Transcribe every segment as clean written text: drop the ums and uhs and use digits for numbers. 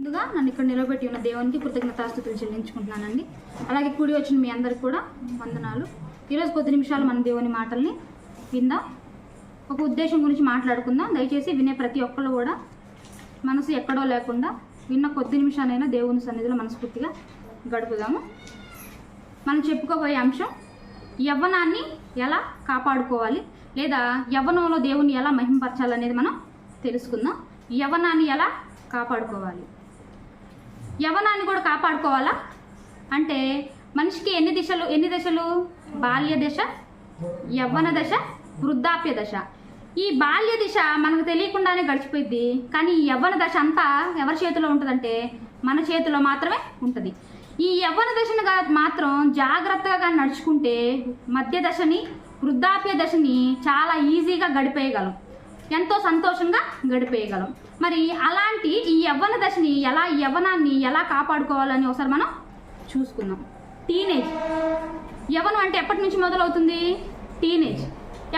ముందుగా నన్ను ఇక్కడ నిలబెట్టి ఉన్న దేవునికి కృతజ్ఞతాస్తుతులు చెల్లించుకుంటున్నానండి. అలాగే కూడి వచ్చిన మీ అందరికి కూడా వందనాలు. ఈరోజు కొద్ది నిమిషాలు మన దేవుని మాటల్ని విందాం. ఒక ఉద్దేశం గురించి మాట్లాడుకుందాం. దయచేసి వినే ప్రతి ఒక్కళ్ళు కూడా మనసు ఎక్కడో లేకుండా విన్న కొద్ది నిమిషాలైనా దేవుని సన్నిధిలో మనస్ఫూర్తిగా గడుపుదాము. మనం చెప్పుకోబోయే అంశం యవ్వనాన్ని ఎలా కాపాడుకోవాలి లేదా యవ్వనంలో దేవుని ఎలా మహింపరచాలనేది మనం తెలుసుకుందాం. యవ్వనాన్ని ఎలా కాపాడుకోవాలి, యవ్వనాన్ని కూడా కాపాడుకోవాలా అంటే మనిషికి ఎన్ని దశలు బాల్య దశ, యవ్వన దశ, వృద్ధాప్య దశ. ఈ బాల్య దశ మనకు తెలియకుండానే గడిచిపోయింది. కానీ ఈ యవ్వన దశ అంతా ఎవరి చేతిలో ఉంటుందంటే మన చేతిలో మాత్రమే ఉంటుంది. ఈ యవ్వన దశను మాత్రం జాగ్రత్తగా నడుచుకుంటే మధ్య దశని, వృద్ధాప్య దశని చాలా ఈజీగా గడిపేయగలం, ఎంతో సంతోషంగా గడిపేయగలం. మరి అలాంటి ఈ యవ్వన దశని యవ్వనాన్ని ఎలా కాపాడుకోవాలని ఒకసారి మనం చూసుకుందాం. టీనేజ్ యవ్వనం అంటే ఎప్పటి నుంచి మొదలవుతుంది? టీనేజ్.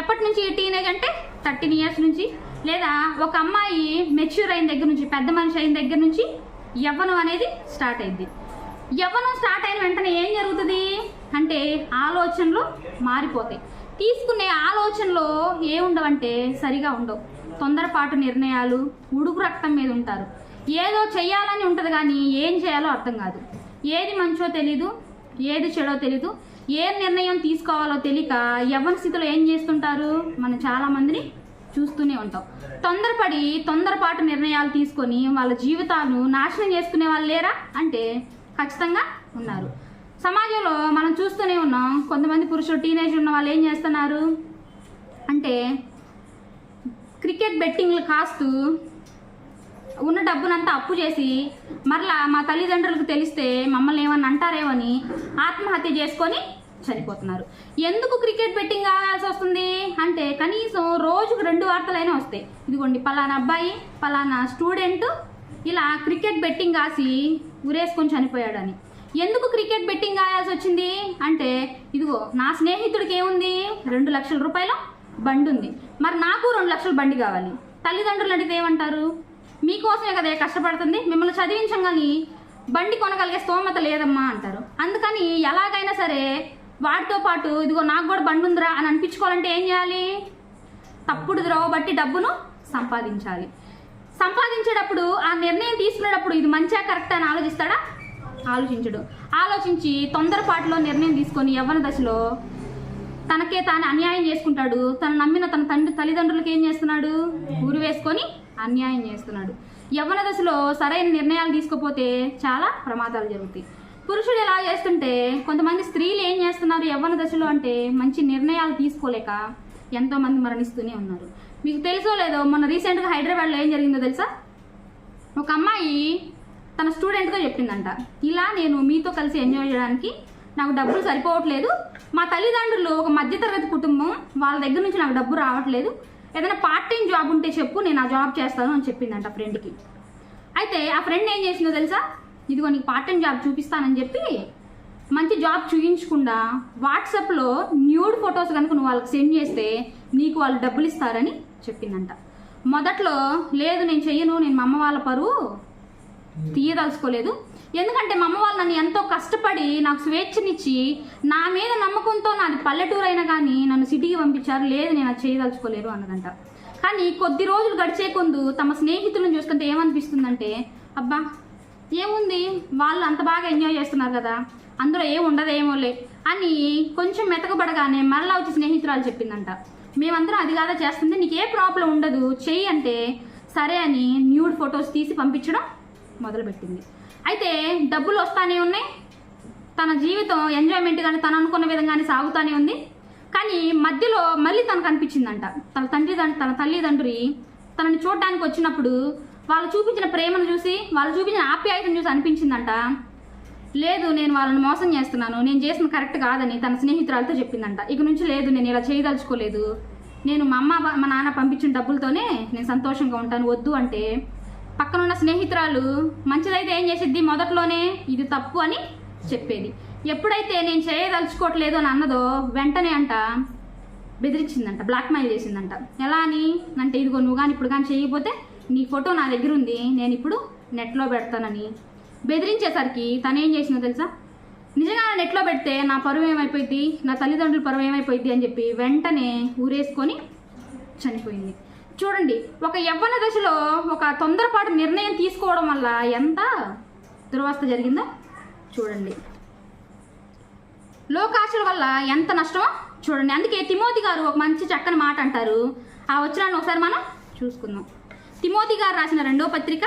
ఎప్పటి నుంచి టీనేజ్ అంటే 13 years నుంచి, లేదా ఒక అమ్మాయి మెచ్యూర్ అయిన దగ్గర నుంచి, పెద్ద మనిషి అయిన దగ్గర నుంచి యవ్వనం అనేది స్టార్ట్ అయింది. యవ్వనం స్టార్ట్ అయిన వెంటనే ఏం జరుగుతుంది అంటే ఆలోచనలు మారిపోతాయి. తీసుకునే ఆలోచనలు ఏముండవంటే సరిగా ఉండవు. తొందరపాటు నిర్ణయాలు, ఉడుకు రక్తం మీద ఉంటారు. ఏదో చెయ్యాలని ఉంటుంది కానీ ఏం చేయాలో అర్థం కాదు. ఏది మంచో తెలీదు, ఏది చెడో తెలీదు, ఏ నిర్ణయం తీసుకోవాలో తెలియక యవ్వన స్థితిలో ఏం చేస్తుంటారు మనం చాలామందిని చూస్తూనే ఉంటాం. తొందరపాటు నిర్ణయాలు తీసుకొని వాళ్ళ జీవితాలను నాశనం చేసుకునే వాళ్ళు లేరా అంటే ఖచ్చితంగా ఉన్నారు. సమాజంలో మనం చూస్తూనే ఉన్నాం. కొంతమంది పురుషులు టీనేజ్ ఉన్న వాళ్ళు ఏం చేస్తున్నారు అంటే క్రికెట్ బెట్టింగ్లు కాస్తూ ఉన్న డబ్బునంతా అప్పు చేసి మరలా మా తల్లిదండ్రులకు తెలిస్తే మమ్మల్ని ఏమన్నా అంటారేమని ఆత్మహత్య చేసుకొని చనిపోతున్నారు. ఎందుకు క్రికెట్ బెట్టింగ్ కావాల్సి వస్తుంది అంటే కనీసం రోజుకు 2 వార్తలైనా వస్తాయి. ఇదిగోండి పలానా అబ్బాయి, పలానా స్టూడెంట్ ఇలా క్రికెట్ బెట్టింగ్ కాసి ఉరేసుకొని చనిపోయాడని. ఎందుకు క్రికెట్ బెట్టింగ్ కాయాల్సి వచ్చింది అంటే ఇదిగో నా స్నేహితుడికి ఏముంది 2 లక్షల రూపాయల బండి ఉంది, మరి నాకు 2 లక్షల బండి కావాలి. తల్లిదండ్రులు అడిగితే ఏమంటారు? మీకోసమే కదా కష్టపడుతుంది, మిమ్మల్ని చదివించగాని బండి కొనగలిగే స్తోమత లేదమ్మా అంటారు. అందుకని ఎలాగైనా సరే వాటితో పాటు ఇదిగో నాకు కూడా బండి ఉందిరా అని అనిపించుకోవాలంటే ఏం చేయాలి? తప్పుడు ద్రోవ బట్టి డబ్బును సంపాదించాలి. సంపాదించేటప్పుడు ఆ నిర్ణయం తీసుకునేటప్పుడు ఇది మంచిగా కరెక్ట్ అని ఆలోచిస్తాడా? ఆలోచించడు. ఆలోచించి తొందరపాటులో నిర్ణయం తీసుకొని యవ్వన దశలో తనకే తాను అన్యాయం చేసుకుంటాడు. తను నమ్మిన తన తల్లిదండ్రులకు ఏం చేస్తున్నాడు? ఊరు వేసుకొని అన్యాయం చేస్తున్నాడు. యవ్వన దశలో సరైన నిర్ణయాలు తీసుకోపోతే చాలా ప్రమాదాలు జరుగుతాయి. పురుషుడు ఎలా చేస్తుంటే కొంతమంది స్త్రీలు ఏం చేస్తున్నారు యవ్వన దశలో అంటే మంచి నిర్ణయాలు తీసుకోలేక ఎంతోమంది మరణిస్తూనే ఉన్నారు. మీకు తెలుసో లేదో మొన్న రీసెంట్గా హైదరాబాద్లో ఏం జరిగిందో తెలుసా? ఒక అమ్మాయి తన స్టూడెంట్తో చెప్పిందంట, ఇలా నేను మీతో కలిసి ఎంజాయ్ చేయడానికి నాకు డబ్బులు సరిపోవట్లేదు, మా తల్లిదండ్రులు ఒక మధ్యతరగతి కుటుంబం, వాళ్ళ దగ్గర నుంచి నాకు డబ్బు రావట్లేదు, ఏదైనా పార్ట్ టైం జాబ్ ఉంటే చెప్పు, నేను ఆ జాబ్ చేస్తాను అని చెప్పిందంట ఫ్రెండ్కి. అయితే ఆ ఫ్రెండ్ ఏం చేసిందో తెలుసా? ఇదిగో నీకు పార్ట్ టైం జాబ్ చూపిస్తానని చెప్పి మంచి జాబ్ చూపించకుండా వాట్సాప్లో న్యూడ్ ఫొటోస్ కనుక నువ్వు వాళ్ళకి సెండ్ చేస్తే నీకు వాళ్ళు డబ్బులు ఇస్తారని చెప్పిందంట. మొదట్లో లేదు నేను చెయ్యను, నేను మా అమ్మ వాళ్ళ పరువు తీయదలుచుకోలేదు, ఎందుకంటే మా అమ్మ వాళ్ళు నన్ను ఎంతో కష్టపడి నాకు స్వేచ్ఛనిచ్చి నా మీద నమ్మకంతో నాది పల్లెటూరు అయినా కానీ నన్ను సిటీకి పంపించారు, లేదు నేను అది చేయదలుచుకోలేరు అన్నదంట. కానీ కొద్ది రోజులు గడిచే కొందు తమ స్నేహితులను చూస్తుంటే ఏమనిపిస్తుందంటే అబ్బా ఏముంది వాళ్ళు అంత బాగా ఎంజాయ్ చేస్తున్నారు కదా, అందులో ఏముండదేమోలే అని కొంచెం మెతకబడగానే మరలా వచ్చి స్నేహితురాలు చెప్పిందంట, మేమందరం అది కాదా చేస్తుంది, నీకు ఏ ప్రాబ్లం ఉండదు చెయ్యి అంటే సరే అని న్యూడ్ ఫొటోస్ తీసి పంపించడం మొదలుపెట్టింది. అయితే డబ్బులు వస్తానే ఉన్నాయి, తన జీవితం ఎంజాయ్మెంట్ కానీ తను అనుకున్న విధంగానే సాగుతూనే ఉంది. కానీ మధ్యలో మళ్ళీ తనకు అనిపించిందంట తన తల్లిదండ్రి తనని చూడడానికి వచ్చినప్పుడు వాళ్ళు చూపించిన ప్రేమను చూసి, వాళ్ళు చూపించిన ఆప్యాయతను చూసి అనిపించిందంట, లేదు నేను వాళ్ళని మోసం చేస్తున్నాను, నేను చేసిన కరెక్ట్ కాదని తన స్నేహితురాలతో చెప్పిందంట. ఇక నుంచి లేదు నేను ఇలా చేయదలుచుకోలేదు, నేను మా అమ్మ మా నాన్న పంపించిన డబ్బులతోనే నేను సంతోషంగా ఉంటాను, వద్దు అంటే పక్కనున్న స్నేహితురాలు మంచిదైతే ఏం చేసిద్ది, మొదట్లోనే ఇది తప్పు అని చెప్పేది. ఎప్పుడైతే నేను చేయదలుచుకోవట్లేదు అని అన్నదో వెంటనే అంట బెదిరించిందంట, బ్లాక్మెయిల్ చేసిందంట. ఎలా అని అంటే ఇదిగో నువ్వు కానీ ఇప్పుడు కానీ చేయకపోతే నీ ఫోటో నా దగ్గర ఉంది, నేను ఇప్పుడు నెట్లో పెడతానని బెదిరించేసరికి తను ఏం చేసిందో తెలుసా? నిజంగా నెట్లో పెడితే నా పరువు ఏమైపోయింది, నా తల్లిదండ్రుల పరువు ఏమైపోయింది అని చెప్పి వెంటనే ఊరేసుకొని చనిపోయింది. చూడండి, ఒక యవ్వన దశలో ఒక తొందరపాటు నిర్ణయం తీసుకోవడం వల్ల ఎంత దురవస్థ జరిగిందో చూడండి. లోకాశల వల్ల ఎంత నష్టమో చూడండి. అందుకే తిమోతి గారు ఒక మంచి చక్కని మాట అంటారు. ఆ వచనాన్ని ఒకసారి మనం చూసుకుందాం. తిమోతి గారు రాసిన 2వ పత్రిక,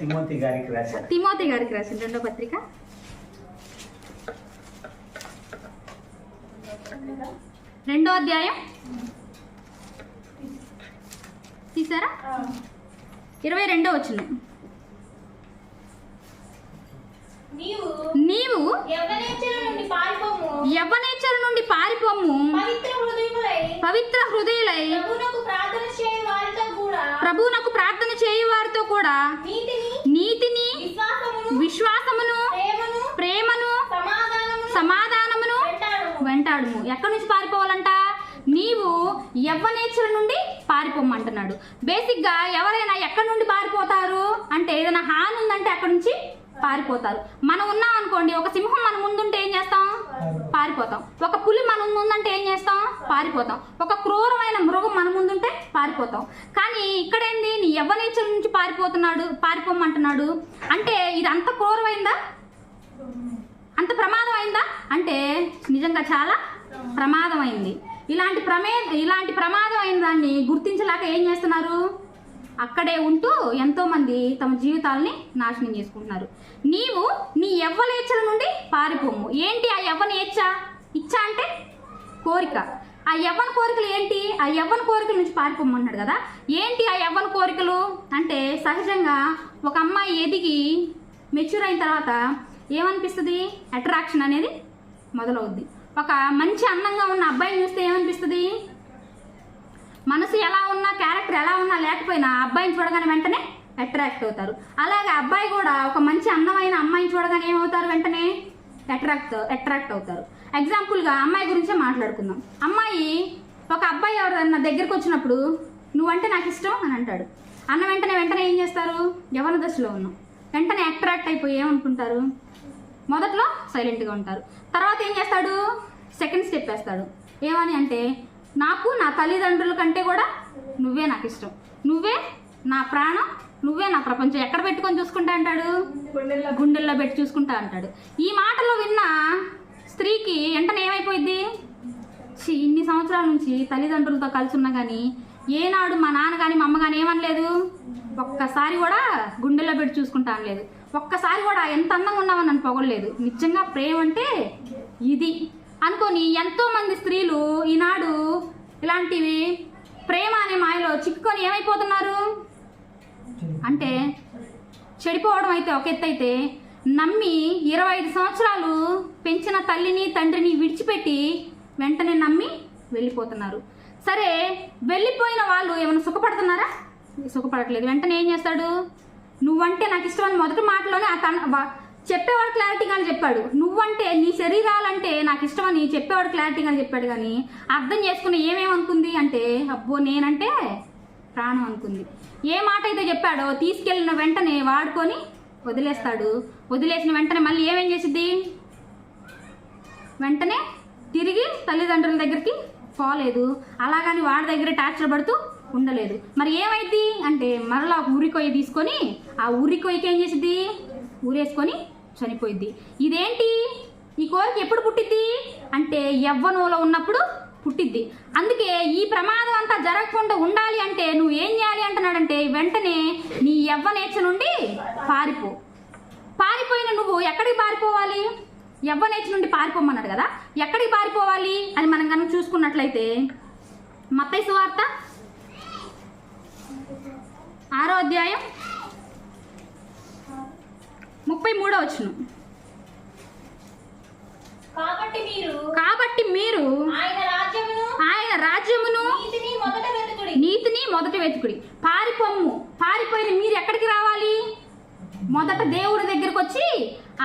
తిమోతి గారికి రాసిన 2వ పత్రిక 2వ అధ్యాయం తీసారా? 22వ వచనం. నీవు యవ్వనేచ్ఛల నుండి పారిపోము, పవిత్ర హృదయులై ప్రభువునకు ప్రార్థన చేయు వారితో కూడా నీతిని, విశ్వాసమును, ప్రేమను, సమాధానమును వెంటాడుము. ఎక్కడి నుంచి పారిపోవాలంట? నీవు యవ్వనేచ్ఛల నుండి పారిపోమంటున్నాడు. బేసిక్గా ఎవరైనా ఎక్కడి నుండి పారిపోతారు అంటే ఏదైనా హాని ఉందంటే అక్కడి నుంచి పారిపోతారు. మనం ఉన్నాం అనుకోండి, ఒక సింహం మన ముందుంటే ఏం చేస్తాం? పారిపోతాం. ఒక పులి మన ముందుంటే ఏం చేస్తాం? పారిపోతాం. ఒక క్రూరమైన మృగం మన ముందుంటే పారిపోతాం. కానీ ఇక్కడేంది? నీ యవ్వనేచ్ఛల నుంచి పారిపోమంటున్నాడు. అంటే ఇది అంత క్రూరమైందా? అంత ప్రమాదం అయిందా అంటే నిజంగా చాలా ప్రమాదమైంది. ఇలాంటి ప్రమాదం అయిన దాన్ని గుర్తించలేక ఏం చేస్తున్నారు? అక్కడే ఉంటూ ఎంతోమంది తమ జీవితాలని నాశనం చేసుకుంటున్నారు. నీవు నీ యవ్వనేచ్ఛల నుండి పారిపోము. ఏంటి ఆ యవ్వనేచ్ఛ? ఇచ్చ అంటే కోరిక. ఆ యవ్వన కోరికలు ఏంటి? ఆ యవ్వన కోరికల నుంచి పారిపోమన్నాడు కదా. ఏంటి ఆ యవ్వన కోరికలు అంటే, సహజంగా ఒక అమ్మాయి ఎదిగి మెచ్యూర్ అయిన తర్వాత ఏమనిపిస్తుంది? అట్రాక్షన్ అనేది మొదలవుద్ది. ఒక మంచి అందంగా ఉన్న అబ్బాయిని చూస్తే ఏమనిపిస్తుంది? మనసు ఎలా ఉన్నా, క్యారెక్టర్ ఎలా ఉన్నా లేకపోయినా అబ్బాయిని చూడగానే వెంటనే అట్రాక్ట్ అవుతారు. అలాగే అబ్బాయి కూడా ఒక మంచి అందమైన అమ్మాయిని చూడగానే ఏమవుతారు? వెంటనే అట్రాక్ట్ అవుతారు. ఎగ్జాంపుల్గా అమ్మాయి గురించే మాట్లాడుకుందాం. అమ్మాయి ఒక అబ్బాయి ఎవరైనా దగ్గరికి వచ్చినప్పుడు నువ్వంటే నాకు ఇష్టం అని అంటాడు. అన్న వెంటనే ఏం చేస్తారు? యవ్వన దశలో ఉన్నాం, వెంటనే అట్రాక్ట్ అయిపోయి ఏమనుకుంటారు? మొదట్లో సైలెంట్గా ఉంటారు. తర్వాత ఏం చేస్తాడు? సెకండ్ స్టెప్ వేస్తాడు. ఏమని అంటే, నాకు నా తల్లిదండ్రుల కంటే కూడా నువ్వే నాకు ఇష్టం, నువ్వే నా ప్రాణం, నువ్వే నా ప్రపంచం. ఎక్కడ పెట్టుకొని చూసుకుంటా అంటాడు? గుండెల్లో పెట్టి చూసుకుంటా అంటాడు. ఈ మాటలో విన్న స్త్రీకి వెంటనే ఏమైపోయింది? ఇన్ని సంవత్సరాల నుంచి తల్లిదండ్రులతో కలిసి ఉన్నా కానీ ఏనాడు మా నాన్న కానీ మా అమ్మ కానీ ఏమనలేదు, ఒక్కసారి కూడా గుండెల్లో పెట్టి చూసుకుంటా అనలేదు, ఒక్కసారి కూడా ఎంత అందంగా ఉన్నామని నన్ను పొగడలేదు. నిజంగా ప్రేమ అంటే ఇది అనుకొని ఎంతోమంది స్త్రీలు ఈనాడు ఇలాంటివి ప్రేమ అనే మాయలో చిక్కుకొని ఏమైపోతున్నారు అంటే, చెడిపోవడం అయితే ఒక ఎత్తు అయితే, నమ్మి 25 సంవత్సరాలు పెంచిన తల్లిని తండ్రిని విడిచిపెట్టి వెంటనే నమ్మి వెళ్ళిపోతున్నారు. సరే, వెళ్ళిపోయిన వాళ్ళు ఏమైనా సుఖపడుతున్నారా? సుఖపడట్లేదు. వెంటనే ఏం చేస్తాడు? నువ్వంటే నాకు ఇష్టం అని మొదటి మాటలోనే చెప్పేవాడు క్లారిటీగానే చెప్పాడు. నువ్వంటే, నీ శరీరాలంటే నాకు ఇష్టమని చెప్పేవాడు క్లారిటీగానే చెప్పాడు. కానీ అర్థం చేసుకుని ఏమేమనుకుంది అంటే, అబ్బో నేనంటే ప్రాణం అనుకుంది. ఏ మాట అయితే చెప్పాడో తీసుకెళ్ళిన వెంటనే వాడుకొని వదిలేస్తాడు. వదిలేసిన వెంటనే మళ్ళీ ఏమేం చేసిద్ది? వెంటనే తిరిగి తల్లిదండ్రుల దగ్గరికి పోలేదు. అలాగని వాడి దగ్గర టార్చర్ పడుతూ ఉండలేదు. మరి ఏమైంది అంటే, మరలా ఊరికొయ్యి తీసుకొని ఆ ఊరికొయ్యకి ఏం చేసిద్ది? ఊరేసుకొని చనిపోయిద్ది. ఇదేంటి? ఈ కోరిక ఎప్పుడు పుట్టిద్ది అంటే, యవ్వనంలో ఉన్నప్పుడు పుట్టిద్ది. అందుకే ఈ ప్రమాదం అంతా జరగకుండా ఉండాలి అంటే నువ్వు ఏం చేయాలి అంటున్నాడంటే, వెంటనే నీ యవ్వనేచ్ఛ నుండి పారిపోయిన నువ్వు ఎక్కడికి పారిపోవాలి? యవ్వనేచ్ఛ నుండి పారిపోమన్నాడు కదా. ఎక్కడికి పారిపోవాలి అని మనం కనుక చూసుకున్నట్లయితే, మత్తయి సువార్త 6వ అధ్యాయం 33వ వచనం. కాబట్టి మీరు ఆయన రాజ్యమును నీతిని మొదట వెతుకుడి. పారిపోయిన మీరు ఎక్కడికి రావాలి? మొదట దేవుడి దగ్గరకు వచ్చి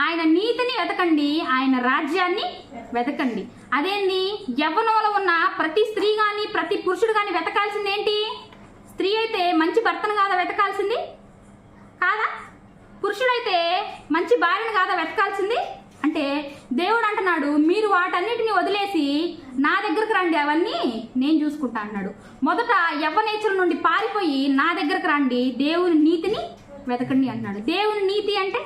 ఆయన నీతిని వెతకండి, ఆయన రాజ్యాన్ని వెతకండి. అదేంటి? యవ్వనంలో ఉన్న ప్రతి స్త్రీ కానీ ప్రతి పురుషుడు కానీ వెతకాల్సింది ఏంటి? స్త్రీ అయితే మంచి భర్తను కాదా వెతకాల్సింది? కాదా? పురుషుడైతే మంచి భార్యను కాదా వెతకాల్సింది? అంటే దేవుడు అంటున్నాడు, మీరు వాటన్నిటిని వదిలేసి నా దగ్గరకు రండి, అవన్నీ నేను చూసుకుంటా అన్నాడు. మొదట యవ్వనేచ్చుల నుండి పారిపోయి నా దగ్గరకు రండి, దేవుని నీతిని వెతకండి అంటున్నాడు. దేవుని నీతి అంటే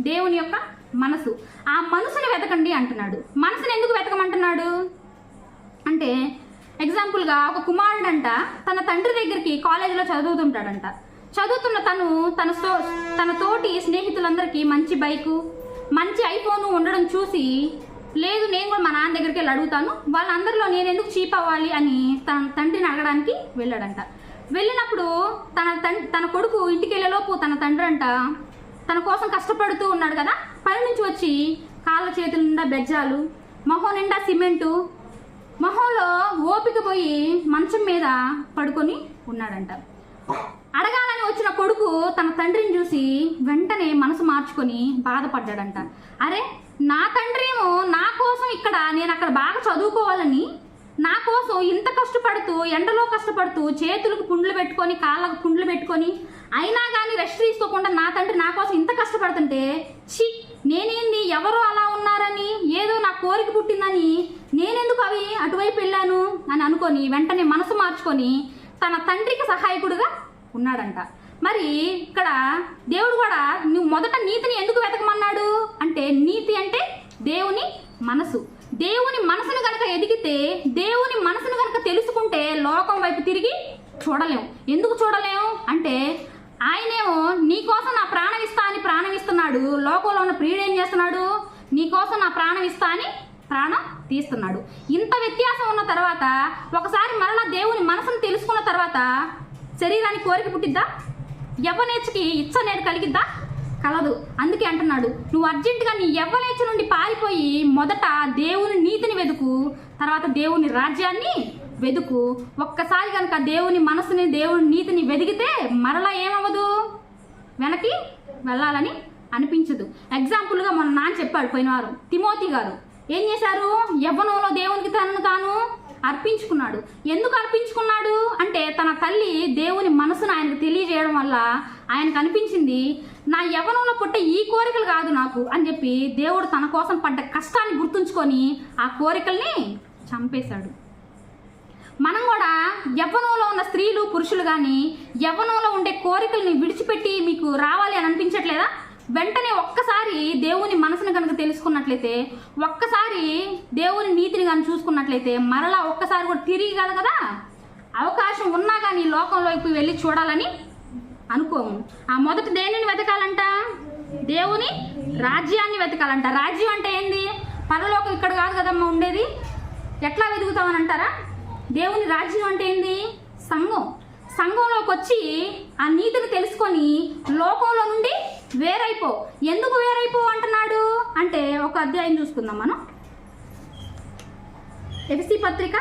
దేవుని యొక్క మనసు, ఆ మనసుని వెతకండి అంటున్నాడు. మనసుని ఎందుకు వెతకమంటున్నాడు అంటే, ఎగ్జాంపుల్గా ఒక కుమారుడంట తన తండ్రి దగ్గరికి కాలేజీలో చదువుతుంటాడంట. చదువుతున్న తన తోటి స్నేహితులందరికీ మంచి బైకు, మంచి ఐఫోన్ ఉండడం చూసి, లేదు నేను కూడా మా నాన్న దగ్గరికి వెళ్ళి అడుగుతాను, వాళ్ళందరిలో నేను ఎందుకు చీప్ అవ్వాలి అని తన తండ్రిని అడగడానికి వెళ్ళాడంట. వెళ్ళినప్పుడు తన కొడుకు ఇంటికి వెళ్ళేలోపు తన తండ్రి అంట తన కోసం కష్టపడుతూ ఉన్నాడు కదా, పని నుంచి వచ్చి కాళ్ళ చేతుల నిండా బెజ్జాలు, మొహం నిండా సిమెంటు, మొహంలో ఓపిక పోయి మంచం మీద పడుకొని ఉన్నాడంట. అడగాలని వచ్చిన కొడుకు తన తండ్రిని చూసి వెంటనే మనసు మార్చుకొని బాధపడ్డాడంట. అరే, నా తండ్రి ఏమో నా కోసం ఇక్కడ నేను అక్కడ బాగా చదువుకోవాలని నా కోసం ఇంత కష్టపడుతూ, ఎండలో కష్టపడుతూ, చేతులకు పుండ్లు పెట్టుకొని కాళ్ళకు పుండ్లు పెట్టుకొని అయినా కానీ రెస్ట్ తీసుకోకుండా నా తండ్రి నా కోసం ఇంత కష్టపడుతుంటే, ఛీ నేనేంది ఎవరో అలా ఉన్నారని, ఏదో నా కోరిక పుట్టిందని నేనెందుకు అవి అటువైపు వెళ్ళాను అని అనుకొని వెంటనే మనసు మార్చుకొని తన తండ్రికి సహాయకుడుగా ఉన్నాడంట. మరి ఇక్కడ దేవుడు కూడా నువ్వు మొదట నీతిని ఎందుకు వెతకమన్నాడు అంటే, నీతి అంటే దేవుని మనసు. దేవుని మనసును కనుక ఎదిగితే, దేవుని మనసును కనుక తెలుసుకుంటే లోకం వైపు తిరిగి చూడలేము. ఎందుకు చూడలేము అంటే, ఆయనేమో నీకోసం నా ప్రాణం ఇస్తా అని ప్రాణం ఇస్తున్నాడు, లోకంలో ఉన్న ప్రియుడు ఏం చేస్తున్నాడు, నీకోసం నా ప్రాణం ఇస్తా అని ప్రాణం తీస్తున్నాడు. ఇంత వ్యత్యాసం ఉన్న తర్వాత ఒకసారి మరలా దేవుని మనసును తెలుసుకున్న తర్వాత శరీరానికి కోరిక పుట్టిద్దా? యవ్వనేచ్ఛకి ఇచ్చ అనేది కలిగిద్దా? కలదు. అందుకే అంటున్నాడు, నువ్వు అర్జెంటుగా నీ యవ్వనేచ్ఛ నుండి పారిపోయి మొదట దేవుని నీతిని వెతుకు, తర్వాత దేవుని రాజ్యాన్ని వెతుకు. ఒక్కసారి కనుక దేవుని మనసుని, దేవుని నీతిని వెతికితే మరలా ఏమవ్వదు, వెనక్కి వెళ్ళాలని అనిపించదు. ఎగ్జాంపుల్గా మొన్న నాన్న చెప్పాడు పోయిన వారం, తిమోతి గారు ఏం చేశారు, యవ్వనంలో దేవునికి తనను తాను అర్పించుకున్నాడు. ఎందుకు అర్పించుకున్నాడు అంటే, తన తల్లి దేవుని మనసును ఆయనకు తెలియజేయడం వల్ల ఆయనకు అనిపించింది, నా యవ్వనంలో పుట్టే ఈ కోరికలు కాదు నాకు అని చెప్పి దేవుడు తన కోసం పడ్డ కష్టాన్ని గుర్తుంచుకొని ఆ కోరికల్ని చంపేశాడు. మనం కూడా యవ్వనంలో ఉన్న స్త్రీలు, పురుషులు కానీ యవ్వనంలో ఉండే కోరికల్ని విడిచిపెట్టి మీకు రావాలి అని అనిపించట్లేదా? వెంటనే ఒక్కసారి దేవుని మనసుని కనుక తెలుసుకున్నట్లయితే, ఒక్కసారి దేవుని నీతిని కానీ చూసుకున్నట్లయితే మరలా ఒక్కసారి కూడా తిరిగి కదా అవకాశం ఉన్నా కానీ లోకంలోకి వెళ్ళి చూడాలని అనుకోము. ఆ మొదట దేనిని వెతకాలంట, దేవుని రాజ్యాన్ని వెతకాలంట. రాజ్యం అంటే ఏంది, పరలోకం ఇక్కడ కాదు కదమ్మా ఉండేది, ఎట్లా వెతుకుతామని అంటారా? దేవుని రాజ్యం అంటే ఏంది, సంఘం. సంఘంలోకి వచ్చి ఆ నీతిని తెలుసుకొని లోకంలో నుండి వేరైపో. ఎందుకు వేరైపో అంటున్నాడు అంటే, ఒక అధ్యాయం చూసుకుందాం మనం. ఎఫెసీ పత్రిక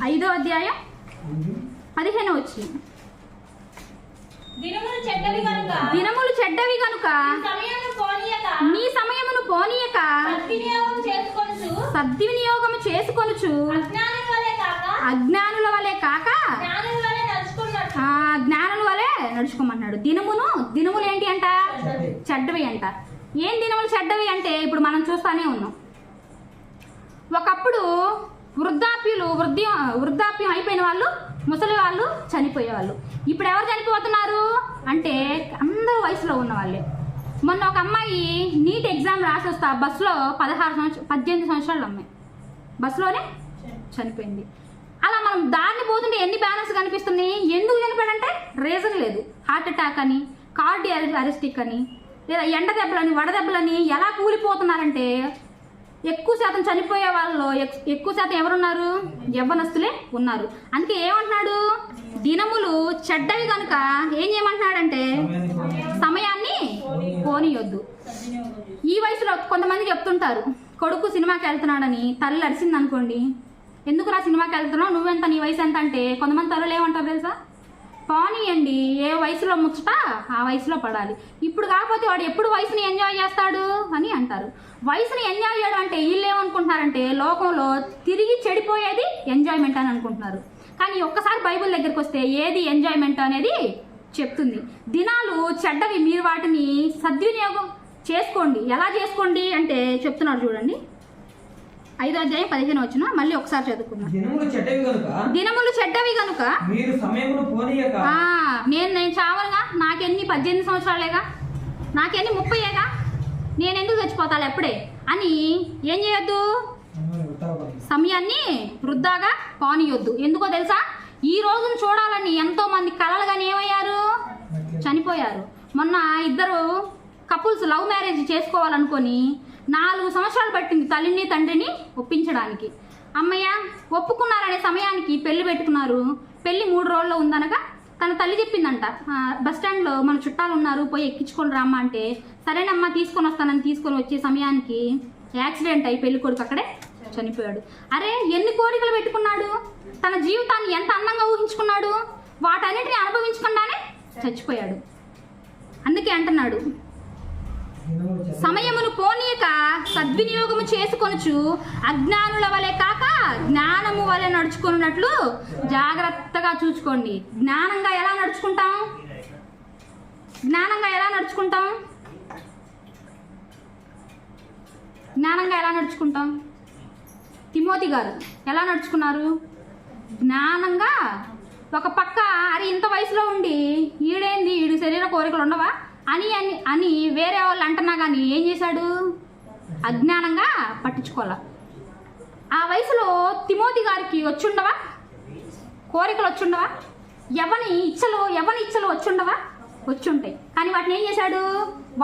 5వ అధ్యాయం 15వ వచనం. దినములు చెడ్డవి గనుక మీ సమయమును పోనీయక సద్వినియోగము చేసుకొనుచు అజ్ఞానుల వలె కాక జ్ఞానుల వలె నడుచుకోమన్నాడు. దినములు ఏంటి అంట, చెడ్డవి అంట. ఏం దినములు చెడ్డవి అంటే, ఇప్పుడు మనం చూస్తానే ఉన్నాం, ఒకప్పుడు వృద్ధాప్యం అయిపోయిన వాళ్ళు, ముసలి వాళ్ళు చనిపోయేవాళ్ళు. ఇప్పుడు ఎవరు చనిపోతున్నారు అంటే, అందరూ వయసులో ఉన్న వాళ్ళే. మొన్న ఒక అమ్మాయి నీట్ ఎగ్జామ్ రాసి వస్తా బస్సులో 18 సంవత్సరాలు అమ్మాయి బస్సులోనే చనిపోయింది. అలా మనం దారిని పోతుంటే ఎన్ని బ్యానర్స్ కనిపిస్తున్నాయి. ఎందుకు చనిపోయాడంటే రీజన్ లేదు. హార్ట్ అటాక్ అని, కార్డియాక్ అరెస్టిక్ అని, లేదా ఎండ దెబ్బలని, వడదెబ్బలని ఎలా కూలిపోతున్నారంటే, ఎక్కువ శాతం చనిపోయే వాళ్ళలో ఎక్కువ శాతం ఎవరున్నారు, యవ్వనస్తులే ఉన్నారు. అందుకే ఏమంటున్నాడు, దినములు చెడ్డవి కనుక ఏం చేయమంటున్నాడంటే, సమయాన్ని పోనీయొద్దు. ఈ వయసులో కొంతమంది చెప్తుంటారు, కొడుకు సినిమాకి వెళ్తున్నాడని తల్లి అరిసింది అనుకోండి, ఎందుకు రా సినిమాకి వెళ్తున్నావు, నువ్వెంత, నీ వయసు ఎంత అంటే, కొంతమంది తల్లులు ఏమంటారు తెలుసా, పోనీయండి, ఏ వయసులో ముచ్చట ఆ వయసులో పడాలి. ఇప్పుడు కాకపోతే వాడు ఎప్పుడు వయసుని ఎంజాయ్ చేస్తాడు అని అంటారు. వయసుని ఎంజాయ్ చేయడం అంటే వీళ్ళు ఏమనుకుంటున్నారంటే లోకంలో తిరిగి చెడిపోయేది ఎంజాయ్మెంట్ అని అనుకుంటున్నారు. కానీ ఒక్కసారి బైబిల్ దగ్గరికి వస్తే ఏది ఎంజాయ్మెంట్ అనేది చెప్తుంది. దినాలు చెడ్డవి, మీరు వాటిని సద్వినియోగం చేసుకోండి. ఎలా చేసుకోండి అంటే చెప్తున్నాడు చూడండి, 5వ అధ్యాయం 15వ వచనం మళ్ళీ ఒకసారి చదువుకుందాం. దినములు చెడ్డవి గనుక మీరు సమయమును పోనీయక. నేను చావనుగా, నాకెన్ని 18 సంవత్సరాలేగా, నాకెన్ని 30ఏగా, నేను ఎందుకు చచ్చిపోతాను ఎప్పుడే అని ఏం చేయొద్దు, సమయాన్ని వృద్ధాగా పోనీయొద్దు. ఎందుకో తెలుసా, ఈ రోజును చూడాలని ఎంతో మంది కలలు కానీ ఏమయ్యారు, చనిపోయారు. మొన్న 2 కపుల్స్ లవ్ మ్యారేజ్ చేసుకోవాలనుకొని 4 సంవత్సరాలు పట్టింది తల్లిని తండ్రిని ఒప్పించడానికి. అమ్మయ్య ఒప్పుకున్నారనే సమయానికి పెళ్లి పెట్టుకున్నారు. పెళ్లి 3 రోజుల్లో ఉందనగా తన తల్లి చెప్పిందంట, బస్ స్టాండ్లో మన చుట్టాలు ఉన్నారు, పోయి ఎక్కించుకొని రమ్మా అంటే సరేనమ్మా తీసుకొని వస్తానని తీసుకొని వచ్చే సమయానికి యాక్సిడెంట్ అయి పెళ్లి కొడుకు అక్కడే చనిపోయాడు. అరే ఎన్ని కోరికలు పెట్టుకున్నాడు, తన జీవితాన్ని ఎంత అందంగా ఊహించుకున్నాడు, వాటన్నిటిని అనుభవించకుండానే చచ్చిపోయాడు. అందుకే అంటున్నాడు, సమయమును పోనీయక సద్వినియోగము చేసుకొనుచు అజ్ఞానుల వలె కాక జ్ఞానము వలె నడుచుకున్నట్లు జాగ్రత్తగా చూసుకోండి. జ్ఞానంగా ఎలా నడుచుకుంటాం, జ్ఞానంగా ఎలా నడుచుకుంటాం, జ్ఞానంగా ఎలా నడుచుకుంటాం? తిమోతి గారు ఎలా నడుచుకున్నారు? జ్ఞానంగా. ఒక పక్క అరే ఇంత వయసులో ఉండి ఈడేంది, ఈడు శరీర కోరికలు ఉండవా అని అని అని వేరే వాళ్ళు అంటున్నా కానీ ఏం చేశాడు, అజ్ఞానంగా పట్టించుకోవాలి. ఆ వయసులో తిమోతి గారికి వచ్చుండవా కోరికలు, వచ్చుండవా యవ్వని ఇచ్చలు వచ్చుండవా, వచ్చుంటాయి. కానీ వాటిని ఏం చేశాడు,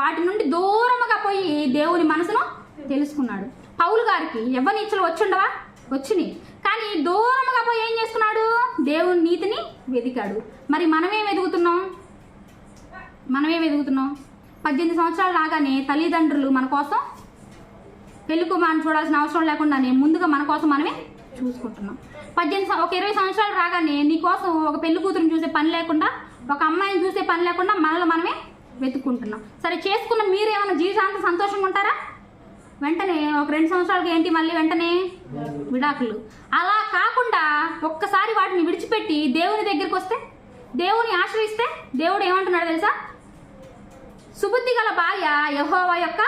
వాటి నుండి దూరముగా పోయి దేవుని మనసును తెలుసుకున్నాడు. పౌలు గారికి యవ్వని ఇచ్చలు వచ్చుండవా, వచ్చినాయి. కానీ దూరముగా పోయి ఏం చేసుకున్నాడు, దేవుని నీతిని వెతికాడు. మరి మనమేం వెతుకుతున్నాం? 18 సంవత్సరాలు రాగానే తల్లిదండ్రులు మన కోసం పెళ్లి కుమారుని చూడాల్సిన అవసరం లేకుండానే ముందుగా మన కోసం మనమే చూసుకుంటున్నాం. ఒక 20 సంవత్సరాలు రాగానే నీ కోసం ఒక పెళ్లి కూతురుని చూసే పని లేకుండా, ఒక అమ్మాయిని చూసే పని లేకుండా మనల్ని మనమే వెతుక్కుంటున్నాం. సరే చేసుకున్న మీరేమైనా జీవితాంతం సంతోషంగా ఉంటారా? వెంటనే ఒక 2 సంవత్సరాలకి ఏంటి మళ్ళీ వెంటనే విడాకులు. అలా కాకుండా ఒక్కసారి వాటిని విడిచిపెట్టి దేవుని దగ్గరికి వస్తే, దేవుని ఆశ్రయిస్తే దేవుడు ఏమంటున్నాడు తెలుసా, సుబుద్ధి గల భార్య యెహోవా యొక్క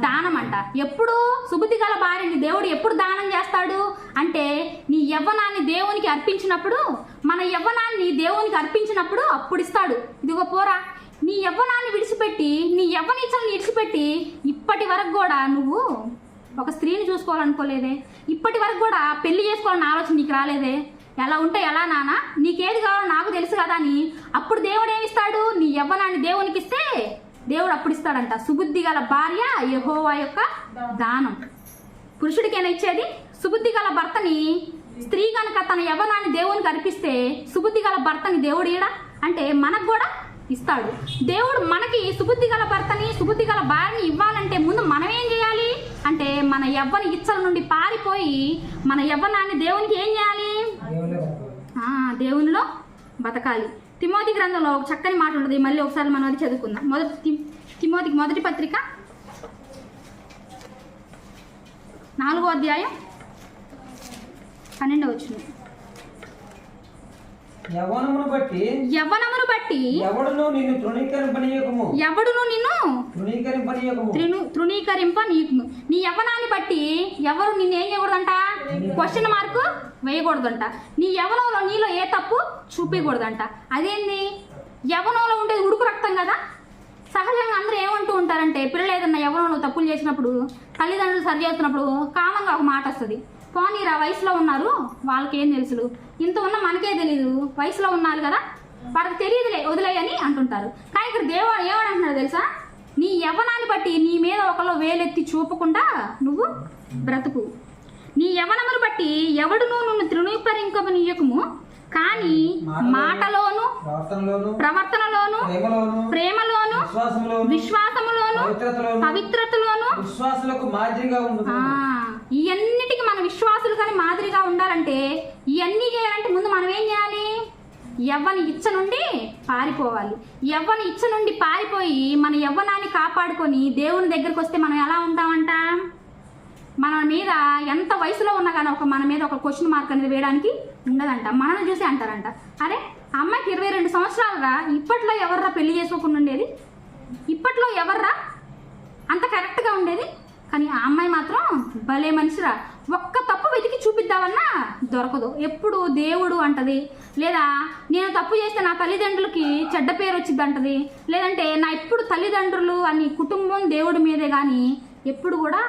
దానం అంట. ఎప్పుడు సుబుద్ధి గల భార్యని దేవుడు ఎప్పుడు దానం చేస్తాడు అంటే, నీ యవ్వనాన్ని దేవునికి అర్పించినప్పుడు, మన యవ్వనాన్ని దేవునికి అర్పించినప్పుడు అప్పుడు ఇస్తాడు. ఇదిగో పోరా, నీ యవ్వనాన్ని విడిచిపెట్టి, నీ యవ్వనీచలను విడిచిపెట్టి ఇప్పటి వరకు కూడా నువ్వు ఒక స్త్రీని చూసుకోవాలనుకోలేదే, ఇప్పటి వరకు కూడా పెళ్లి చేసుకోవాలన్న ఆలోచన నీకు రాలేదే, ఎలా ఉంటే ఎలా నాన్న, నీకేది కావాలో నాకు తెలుసు కదా అని అప్పుడు దేవుడు ఏమిస్తాడు, నీ యవ్వనాన్ని దేవునికి ఇస్తే దేవుడు అప్పుడు ఇస్తాడంట. సుబుద్ధి గల భార్య యెహోవా యొక్క దానం. పురుషుడికైనా ఇచ్చేది. సుబుద్ధి గల భర్తని స్త్రీ కనుక తన యవ్వనాన్ని దేవునికి అర్పిస్తే సుబుద్ధి గల భర్తని దేవుడు ఈడ అంటే మనకు కూడా ఇస్తాడు. దేవుడు మనకి సుబుద్ధి గల భర్తని, సుబుద్ధి గల భార్యని ఇవ్వాలంటే ముందు మనం ఏం చేయాలి అంటే, మన యవ్వన ఇచ్చల నుండి పారిపోయి మన యవ్వనాన్ని దేవునికి ఏం చేయాలి, దేవునిలో బతకాలి. తిమోతి గ్రంథంలో ఒక చక్కని మాట ఉంటుంది, మళ్ళీ ఒకసారి మనం అది చదువుకుందాం. తిమోతికి మొదటి పత్రిక 4వ అధ్యాయం 12వ వచనం. యవ్వనమును బట్టి ఎవడును నిన్ను తృణీకరింపనీయకుము. నీ యవ్వనాన్ని బట్టి ఎవరు నిన్ను ఏం చేయకూడదంట, క్వశ్చన్ మార్కు వేయకూడదంట. నీ యవ్వనంలో నీలో ఏ తప్పు చూపించకూడదంట. అదేంది, యవ్వనంలో ఉండేది ఉడుకు రక్తం కదా. సహజంగా అందరూ ఏమంటూ ఉంటారంటే, పిల్లలు ఏదన్నా యవ్వనంలో తప్పులు చేసినప్పుడు తల్లిదండ్రులు సరి చేస్తున్నప్పుడు కామంగా ఒక మాట వస్తుంది, పోనీరా వయసులో ఉన్నారు వాళ్ళకి ఏం తెలుసు, ఇంత ఉన్న మనకే తెలీదు, వయసులో ఉన్నారు కదా వాళ్ళకి తెలియదులే వదిలేయని అంటుంటారు. కానీ ఇక్కడ దేవుడు ఏమనంటున్నాడు తెలుసా, నీ యవ్వనాన్ని బట్టి నీ మీద ఒకళ్ళు వేలెత్తి చూపకుండా నువ్వు బ్రతుకు. నీ యవ్వనమును బట్టి ఎవడును నిన్ను తృణీకరింపనీయకుము, కానీ మాటలోను, ప్రవర్తనలోను, ప్రేమలోను, విశ్వాసములోను, పవిత్రతలోను, ఇవన్నిటికి మన విశ్వాసులు కానీ మాదిరిగా ఉండాలంటే, ఇవన్నీ చేయాలంటే ముందు మనం ఏం చేయాలి, యవ్వని ఇచ్చ నుండి పారిపోవాలి. యవ్వని ఇచ్చ నుండి పారిపోయి మన యవ్వనాన్ని కాపాడుకొని దేవుని దగ్గరికి వస్తే మనం ఎలా ఉంటామంట? మన మీద ఎంత వయసులో ఉన్నా కానీ మన మీద ఒక క్వశ్చన్ మార్క్ అనేది వేయడానికి ఉండదంట. మనల్ని చూసి అంటారంట, అరే అమ్మాయికి 22 సంవత్సరాలుగా, ఇప్పట్లో ఎవర్రా పెళ్లి చేసుకోకుండా ఉండేది? ఇప్పట్లో ఎవర్రా అంత కరెక్ట్గా ఉండేది? కానీ ఆ అమ్మాయి మాత్రం భలే మనిషిరా, ఒక్క తప్పు వెతికి చూపిద్దామన్నా దొరకదు. ఎప్పుడు దేవుడు అంటది, లేదా నేను తప్పు చేస్తే నా తల్లిదండ్రులకి చెడ్డ పేరు వచ్చింది అంటది, లేదంటే నా ఎప్పుడు తల్లిదండ్రులు అని కుటుంబం దేవుడి మీదే కానీ ఎప్పుడు కూడా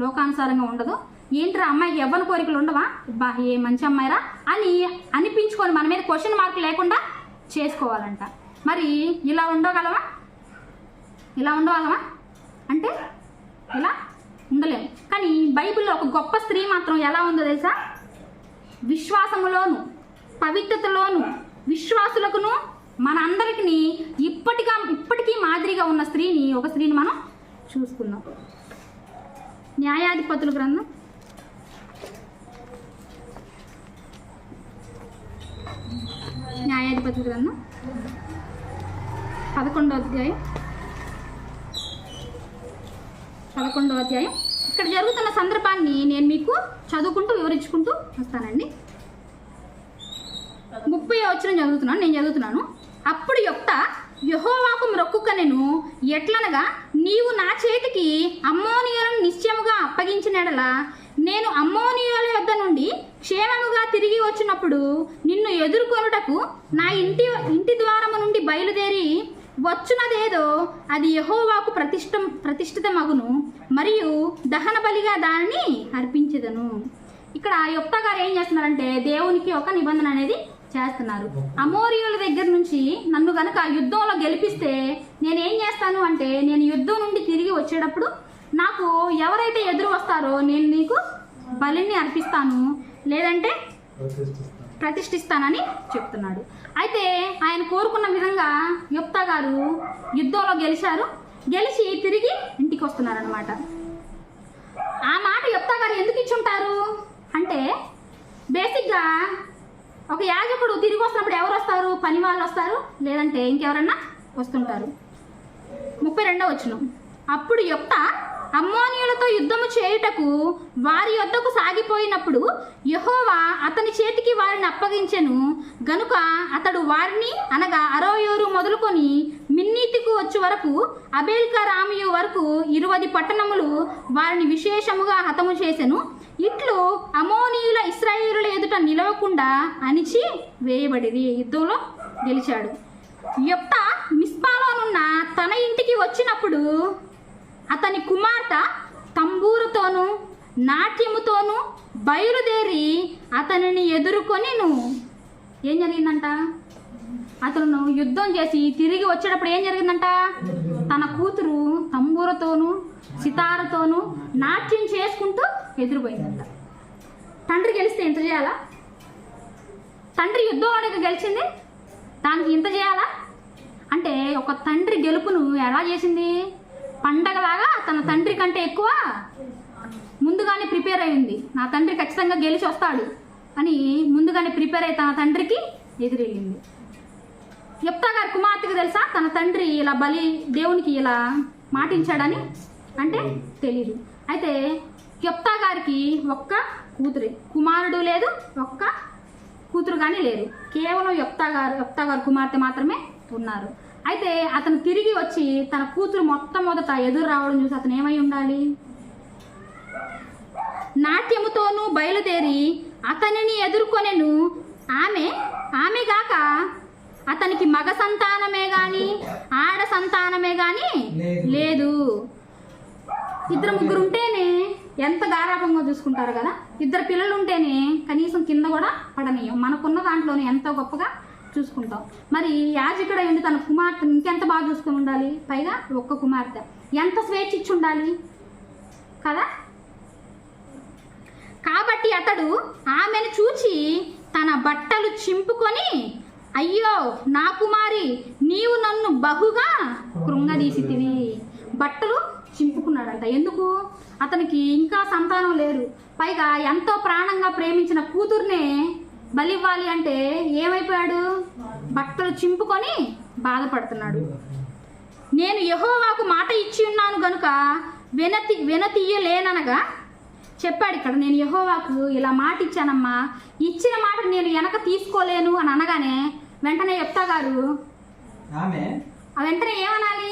లోకానుసారంగా ఉండదు. ఏంట్రా అమ్మాయికి యవ్వన కోరికలు ఉండవా, బా ఏ మంచి అమ్మాయిరా అని అనిపించుకొని మన మీద క్వశ్చన్ మార్క్ లేకుండా చేసుకోవాలంట. మరి ఇలా ఉండగలమా? అంటే ఇలా ఉండలేము. కానీ బైబిల్లో ఒక గొప్ప స్త్రీ మాత్రం ఎలా ఉందో తెలుసా? విశ్వాసములోను పవిత్రతలోను విశ్వాసులకును మన అందరికీ ఇప్పటికీ మాదిరిగా ఉన్న ఒక స్త్రీని మనం చూసుకుందాం. న్యాయాధిపతుల గ్రంథం 11వ అధ్యాయం. ఇక్కడ జరుగుతున్న సందర్భాన్ని నేను మీకు చదువుకుంటూ వివరించుకుంటూ వస్తానండి. 30వ వచనం చదువుతున్నాను. అప్పుడు యొప్తా యెహోవాకు మొక్కుకొనెను, ఎట్లనగా నీవు నా చేతికి అమ్మోనీయులను నిశ్చయముగా అప్పగించిన యెడల నేను అమ్మోనీయుల యొద్ద నుండి క్షేమముగా తిరిగి వచ్చినప్పుడు నిన్ను ఎదుర్కొనుటకు నా ఇంటి ద్వారము నుండి బయలుదేరి వచ్చునదేదో అది యెహోవాకు ప్రతిష్ఠితమగును, మరియు దహన బలిగా దానిని అర్పించెదను. ఇక్కడ యొప్తా గారు ఏం చేస్తున్నారంటే దేవునికి ఒక నిబంధన అనేది చేస్తున్నారు. అమోరీయుల దగ్గర నుంచి నన్ను గనక యుద్ధంలో గెలిపిస్తే నేనేం చేస్తాను అంటే, నేను యుద్ధం నుండి తిరిగి వచ్చేటప్పుడు నాకు ఎవరైతే ఎదురు వస్తారో నేను నీకు బలిని అర్పిస్తాను, లేదంటే ప్రతిష్ఠిస్తానని చెప్తున్నాడు. అయితే ఆయన కోరుకున్న విధంగా యొప్తా గారు యుద్ధంలో గెలిచి తిరిగి ఇంటికి వస్తున్నారనమాట. ఆ మాట యొప్తా గారు ఎందుకు ఇచ్చుంటారు అంటే, బేసిక్గా ఒక యాజకుడు తిరిగి వస్తున్నప్పుడు ఎవరు వస్తారు? పని వాళ్ళు వస్తారు, లేదంటే ఇంకెవరన్నా వస్తుంటారు. 32వ వచనం. అప్పుడు యొప్తా అమ్మోనీయులతో యుద్ధము చేయుటకు వారి యొద్దకు సాగిపోయినప్పుడు యెహోవా అతని చేతికి వారిని అప్పగించెను గనుక అతడు వారిని అనగా అరోయోరు మొదలుకొని మిన్నీతికు వచ్చే వరకు అబేల్కరామియు వరకు 20 పట్టణములు వారిని విశేషముగా హతము చేసెను. ఇట్లు అమోనీయుల ఇశ్రాయేలుల ఎదుట నిలవకుండా అణిచి వేయబడిది. యుద్ధంలో గెలిచాడు. యొప్తా మిస్పాలోనున్న తన ఇంటికి వచ్చినప్పుడు అతని కుమార్తె తంబూరుతోనూ నాట్యముతోనూ బయలుదేరి అతనిని ఎదుర్కొనిను. ఏం జరిగిందంట? అతను యుద్ధం చేసి తిరిగి వచ్చేటప్పుడు ఏం జరిగిందంట? తన కూతురు తంబూరతోనూ సితారతోనూ నాట్యం చేసుకుంటూ ఎదురుపోయిందంట. తండ్రి గెలిస్తే ఇంత చేయాలా? తండ్రి యుద్ధంలో గెలిచింది, దానికి ఇంత చేయాలా? అంటే ఒక తండ్రి గెలుపును ఎలా చేసింది? పండగలాగా తన తండ్రి కంటే ఎక్కువ ముందుగానే ప్రిపేర్ అయింది. నా తండ్రి ఖచ్చితంగా గెలిచి వస్తాడు అని ముందుగానే ప్రిపేర్ అయ్యి తన తండ్రికి ఎదురెళ్ళింది. యొప్తా గారి కుమార్తెకి తెలుసా తన తండ్రి ఇలా దేవునికి ఇలా మాటించాడని? అంటే తెలీదు. అయితే యొప్తా గారికి ఒక్క కూతురే, కుమారుడు లేదు, ఒక్క కూతురు కానీ లేరు. కేవలం యొప్తా గారు కుమార్తె మాత్రమే ఉన్నారు. అయితే అతను తిరిగి వచ్చి తన కూతురు మొట్టమొదట ఎదురు రావడం చూసి అతను ఏమై ఉండాలి? నాట్యముతోనూ బయలుదేరి అతనిని ఎదుర్కొనెను. ఆమె గాక అతనికి మగ సంతానమే గాని ఆడ సంతానమే గాని లేదు. 2-3 ఉంటేనే ఎంత గారాభంగా చూసుకుంటారు కదా. 2 పిల్లలు ఉంటేనే కనీసం కింద కూడా పడనీయం. మనకున్న దాంట్లోనే ఎంతో గొప్పగా చూసుకుంటాం. మరి యాజకుడు అయ్యింది తన కుమార్తెను ఇంకెంత బాగా చూసుకుని ఉండాలి? పైగా ఒక్క కుమార్తె, ఎంత స్వేచ్ఛ ఇచ్చి ఉండాలి కదా. కాబట్టి అతడు ఆమెను చూచి తన బట్టలు చింపుకొని, అయ్యో నా కుమారి, నీవు నన్ను బహుగా కృంగదీసితివి. బట్టలు చింపుకున్నాడంట. ఎందుకు? అతనికి ఇంకా సంతానం లేరు. పైగా ఎంతో ప్రాణంగా ప్రేమించిన కూతుర్నే బలివ్వాలి అంటే ఏమైపోయాడు? బట్టలు చింపుకొని బాధపడుతున్నాడు. నేను యెహోవాకు మాట ఇచ్చి ఉన్నాను గనుక వినతీయలేననగా చెప్పాడు ఇక్కడ. నేను యెహోవాకు ఇలా మాట ఇచ్చానమ్మా, ఇచ్చిన మాట నేను వెనక తీసుకోలేను అని అనగానే వెంటనే యెఫ్తా గారు వెంటనే ఏమనాలి?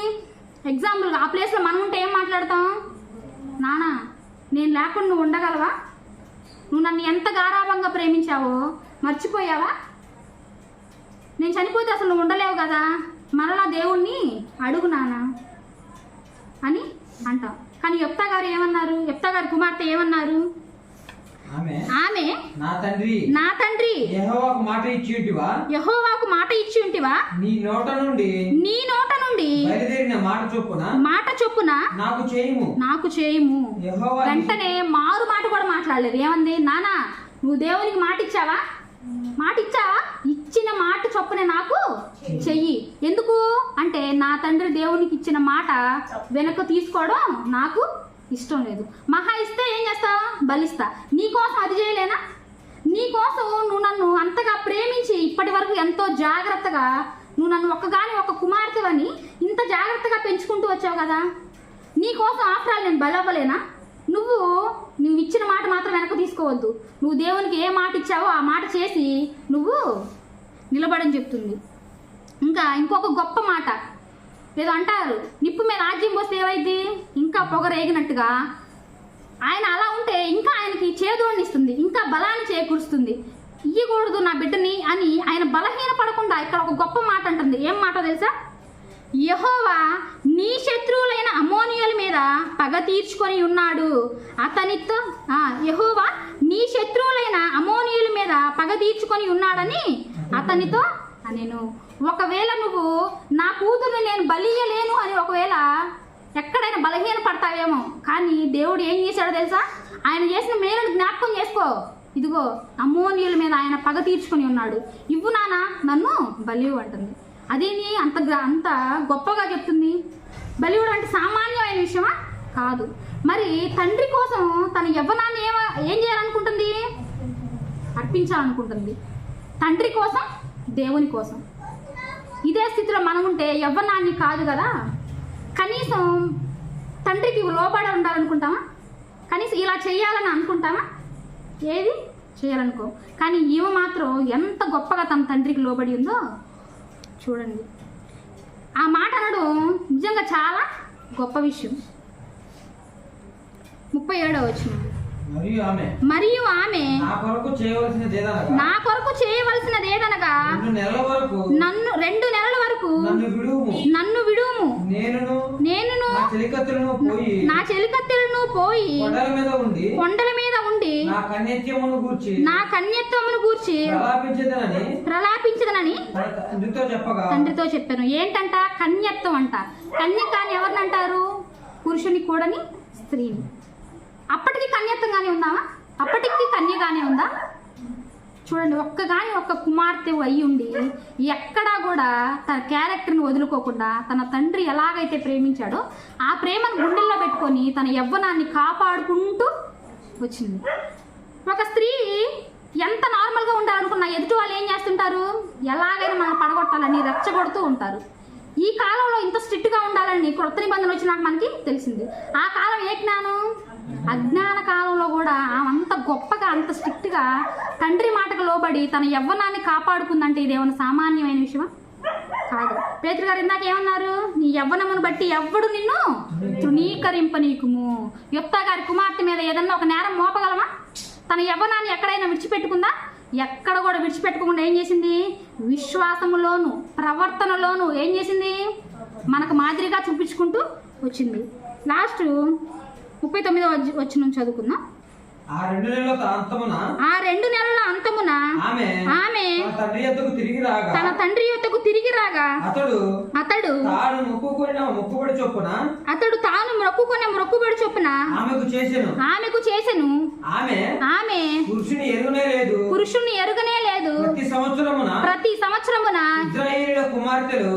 ఎగ్జాంపుల్గా ఆ ప్లేస్లో మనం ఉంటే ఏం మాట్లాడతాం? నానా, నేను లేకుండా నువ్వు ఉండగలవా? నువ్వు నన్ను ఎంత గారాభంగా ప్రేమించావో మర్చిపోయావా? నేను చనిపోతే అసలు నువ్వు ఉండలేవు కదా, మరలా దేవుణ్ణి అడుగు నానా అని అంటాం. కానీ యెఫ్తా గారు ఏమన్నారు? యెఫ్తా గారి కుమార్తె ఏమన్నారు? ఆమె నా తండ్రి యెహోవాకు మాట ఇచ్చి ఉంటివా, నీ నోట నుండి మాట చొప్పున నాకు చేయుము. వెంటనే మారు మాట కూడా మాట్లాడలేదు. ఏమంది? నానా, నువ్వు దేవునికి మాట ఇచ్చావా? ఇచ్చిన మాట చొప్పున నాకు చెయ్యి. ఎందుకు అంటే నా తండ్రి దేవునికి ఇచ్చిన మాట వెనక తీసుకోవడం నాకు ఇష్టం లేదు. మహా ఇస్తే ఏం చేస్తావు? బలిస్తా. నీకోసం అది చేయలేనా? నీకోసం నువ్వు నన్ను అంతగా ప్రేమించి ఇప్పటి వరకు ఎంతో జాగ్రత్తగా నువ్వు నన్ను ఒక్క కుమార్తెవని ఇంత జాగ్రత్తగా పెంచుకుంటూ వచ్చావు కదా, నీకోసం ఆఫ్టర్ ఆల్ నేను బలవ్వలేనా? నువ్వు ఇచ్చిన మాట మాత్రం వెనక తీసుకోవద్దు. నువ్వు దేవునికి ఏ మాట ఇచ్చావో ఆ మాట చేసి నువ్వు నిలబడని చెప్తుంది. ఇంకొక గొప్ప మాట ఏదో అంటారు, నిప్పు మీద ఆజ్యం పోస్తే ఏమైంది? ఇంకా పొగరేగినట్టుగా. ఆయన అలా ఉంటే ఇంకా ఆయనకి చేదోడిని ఇస్తుంది, ఇంకా బలాన్ని చేకూరుస్తుంది. ఇయ్యకూడదు నా బిడ్డని అని ఆయన బలహీన పడకుండా ఇక్కడ ఒక గొప్ప మాట అంటుంది. ఏం మాట తెలుసా? యెహోవా నీ శత్రువులైన అమోనీయుల మీద పగ తీర్చుకొని ఉన్నాడు. యెహోవా నీ శత్రువులైన అమోనీయుల మీద పగ తీర్చుకొని ఉన్నాడని అతనితో నేను. ఒకవేళ నువ్వు నా కూతుర్ని నేను బలియలేను అని ఒకవేళ ఎక్కడైనా బలహీన పడతావేమో, కానీ దేవుడు ఏం చేశాడో తెలుసా? ఆయన చేసిన మేలును జ్ఞాపకం చేసుకో. ఇదిగో అమ్మోనీయుల మీద ఆయన పగ తీర్చుకొని ఉన్నాడు, ఇవ్వు నాన్న నన్ను బలివు అంటుంది. అదేని అంత గొప్పగా చెప్తుంది. బలివుడు అంటే సామాన్యమైన విషయమా? కాదు. మరి తండ్రి కోసం తన యవ్వనాన్ని ఏం చేయాలనుకుంటుంది? అర్పించాలనుకుంటుంది. తండ్రి కోసం, దేవుని కోసం. ఇదే స్థితిలో మనం ఉంటే యవ్వనాన్ని కాదు కదా, కనీసం తండ్రికి లోబడి ఉండాలనుకుంటామా? కనీసం ఇలా చేయాలని అనుకుంటామా? ఏది చేయాలనుకో. కానీ ఈమె మాత్రం ఎంత గొప్పగా తన తండ్రికి లోబడి ఉందో చూడండి. ఆ మాట అనడం నిజంగా చాలా గొప్ప విషయం. 37వ వచనం. మరియు ఆమె నా కొరకు చేయవలసినదేదనగా నన్ను 2 నెలల వరకు నన్ను విడుము, నేను నా చెలికత్తెలను పోయి కొండల మీద ఉండి నా కన్యత్వమును గూర్చి ప్రలాపించదనని తండ్రితో చెప్పాను. ఏంటంట? కన్యత్వం అంట. కన్యక అని ఎవరిని అంటారు? పురుషుని కూడని స్త్రీని. అప్పటికి కన్యత్వంగానే ఉందామా? అప్పటికి కన్యగానే ఉందా? చూడండి, ఒక్క కుమార్తె అయ్యి ఉండి ఎక్కడా కూడా తన క్యారెక్టర్ని వదులుకోకుండా తన తండ్రి ఎలాగైతే ప్రేమించాడో ఆ ప్రేమను గుండెల్లో పెట్టుకొని తన యవ్వనాన్ని కాపాడుకుంటూ వచ్చింది. ఒక స్త్రీ ఎంత నార్మల్గా ఉండాలనుకున్నా ఎదుటి వాళ్ళు ఏం చేస్తుంటారు? ఎలాగైనా మనం పడగొట్టాలని రెచ్చగొడుతూ ఉంటారు. ఈ కాలంలో ఇంత స్ట్రిక్ట్గా ఉండాలని కొత్త నిబంధన వచ్చినాక మనకి తెలిసింది. ఆ కాలం ఏ జ్ఞానం? అజ్ఞాన కాలంలో కూడా అంత గొప్పగా అంత స్ట్రిక్ట్గా తండ్రి మాటకు లోబడి తన యవ్వనాన్ని కాపాడుకుందంటే ఇదేమన్నా సామాన్యమైన విషయమా? కాదు. పేతురు గారు ఇందాక ఏమన్నారు? నీ యవ్వనమును బట్టి ఎవ్వడు నిన్ను తృణీకరింపనీకుము. యెఫ్తా గారి కుమార్తె మీద ఏదన్నా ఒక నేరం మోపగలమా? తన యవ్వనాన్ని ఎక్కడైనా విడిచిపెట్టుకుందా? ఎక్కడ కూడా విడిచిపెట్టుకోకుండా ఏం చేసింది? విశ్వాసములోను ప్రవర్తనలోను ఏం చేసింది? మనకు మాదిరిగా చూపించుకుంటూ వచ్చింది. లాస్ట్ 39వ వచనం చదువుకుందాం. ఆ 2 నెలల అంతమున ఆమె తన తండ్రి యొద్దకు తిరిగి రాగా అతడు తాను మొక్కుకునే మొక్కుబడి చొప్పున ఆమెకు చేసెను. ఆమె పురుషుని ఎరుగనే లేదు. ప్రతి సంవత్సరమున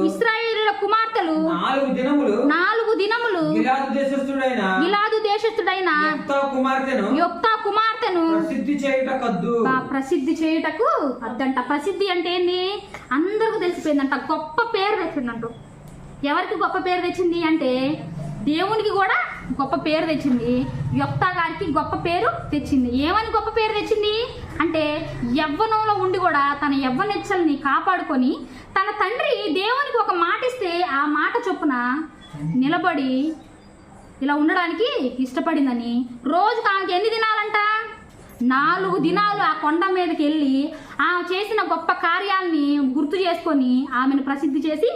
ఇశ్రాయేలీయుల కుమార్తెలు 4 దినములు గిలాదు దేశస్థుడైన యొప్తా కుమార్తెను ప్రసిద్ధి చేయుటకు అద్దంట. ప్రసిద్ధి అంటే ఏంది? అందరికీ తెలిసిపోయిందంట. గొప్ప పేరు తెచ్చిందంట. ఎవరికి గొప్ప పేరు తెచ్చింది అంటే దేవునికి కూడా గొప్ప పేరు తెచ్చింది. యొప్తా గారికి గొప్ప పేరు తెచ్చింది. ఏమని గొప్ప పేరు తెచ్చింది అంటే యవ్వనంలో ఉండి కూడా తన యవ్వనెచ్చల్ని కాపాడుకొని తన తండ్రి దేవునికి ఒక మాట ఇస్తే ఆ మాట చొప్పున నిలబడి ఇలా ఉండడానికి ఇష్టపడిందని. రోజుకి ఆమెకి ఎన్ని దినాలంట? 4 దినాలు ఆ కొండ మీదకి వెళ్ళి ఆమె చేసిన గొప్ప కార్యాలని గుర్తు చేసుకొని ఆమెను ప్రసిద్ధి చేసి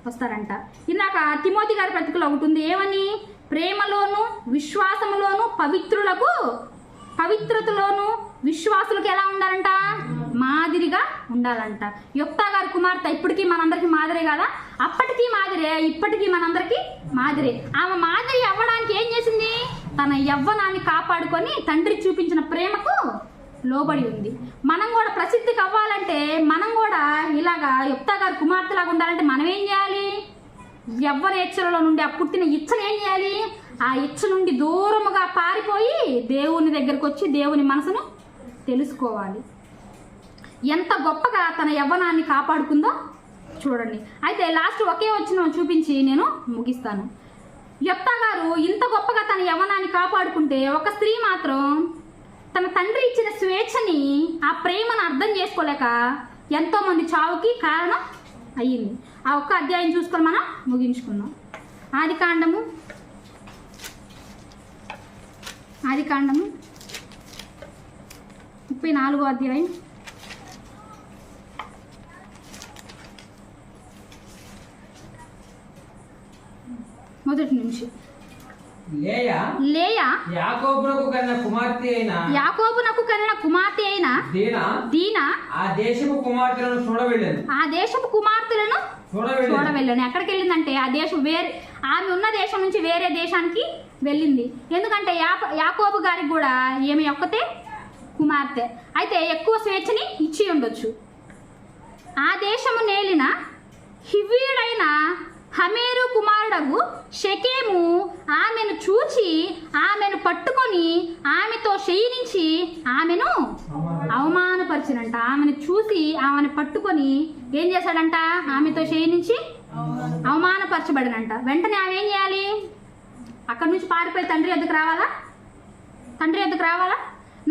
వస్తారంట. ఇందాక తిమోతి గారి పత్రికలో ఒకటి ఉంది. ఏమని? ప్రేమలోను విశ్వాసములోను పవిత్రతలోను విశ్వాసులకు ఎలా ఉండాలంట? మాదిరిగా ఉండాలంట. యొప్తా గారి కుమార్తె ఇప్పటికీ మనందరికీ మాదిరే కదా? అప్పటికీ మాదిరే, ఇప్పటికీ మనందరికీ మాదిరే. ఆమె మాదిరి అవ్వడానికి ఏం చేసింది? తన యవ్వనాన్ని కాపాడుకొని తండ్రి చూపించిన ప్రేమకు లోబడి ఉంది. మనం కూడా ప్రసిద్ధికి అవ్వాలంటే, మనం కూడా ఇలాగా యొప్తా గారి కుమార్తెలాగా ఉండాలంటే మనం ఏం చేయాలి? యవ్వన ఇచ్చలలో నుండి ఆ పుట్టిన ఇచ్చను ఏం చేయాలి? ఆ ఇచ్చ నుండి దూరముగా పారిపోయి దేవుని దగ్గరకు వచ్చి దేవుని మనసును తెలుసుకోవాలి. ఎంత గొప్పగా తన యవ్వనాన్ని కాపాడుకుందో చూడండి. అయితే లాస్ట్ ఒకే వచ్చిన చూపించి నేను ముగిస్తాను. యొప్తా గారు ఇంత గొప్పగా తన యవ్వనాన్ని కాపాడుకుంటే ఒక స్త్రీ మాత్రం తన తండ్రి ఇచ్చిన స్వేచ్ఛని, ఆ ప్రేమను అర్థం చేసుకోలేక ఎంతో మంది చావుకి కారణం అయ్యింది. ఆ ఒక్క అధ్యాయం చూసుకొని మనం ముగించుకున్నాం. ఆదికాండము 34వ అధ్యాయం 1 నిమిషం. లేయా యాకోబునకు కన్న కుమార్తె అయిన దీనా ఆ దేశపు కుమార్తెలను చూడవెళ్ళను. ఎక్కడికి వెళ్ళిందంటే ఆ దేశం ఆమె ఉన్న దేశం నుంచి వేరే దేశానికి వెళ్ళింది. ఎందుకంటే యాకోబు గారికి కూడా ఈమె ఒక్కతే కుమార్తె అయితే ఎక్కువ స్వేచ్ఛని ఇచ్చి ఉండొచ్చు. ఆ దేశము నేలిన హివ్వీయుడైన హమేరు కుమారుడగు షెకెము ఆమెను చూచి ఆమెను పట్టుకొని ఆమెతో శయనించి ఆమెను అవమానపరిచినంట. ఆమెను చూసి ఆమెను పట్టుకొని ఏం చేశాడంట? ఆమెతో శయనించి అవమానపరచబడినంట. వెంటనే ఆమె ఏం చేయాలి? అక్కడి నుంచి పారిపోయి తండ్రి వద్దకు రావాలా?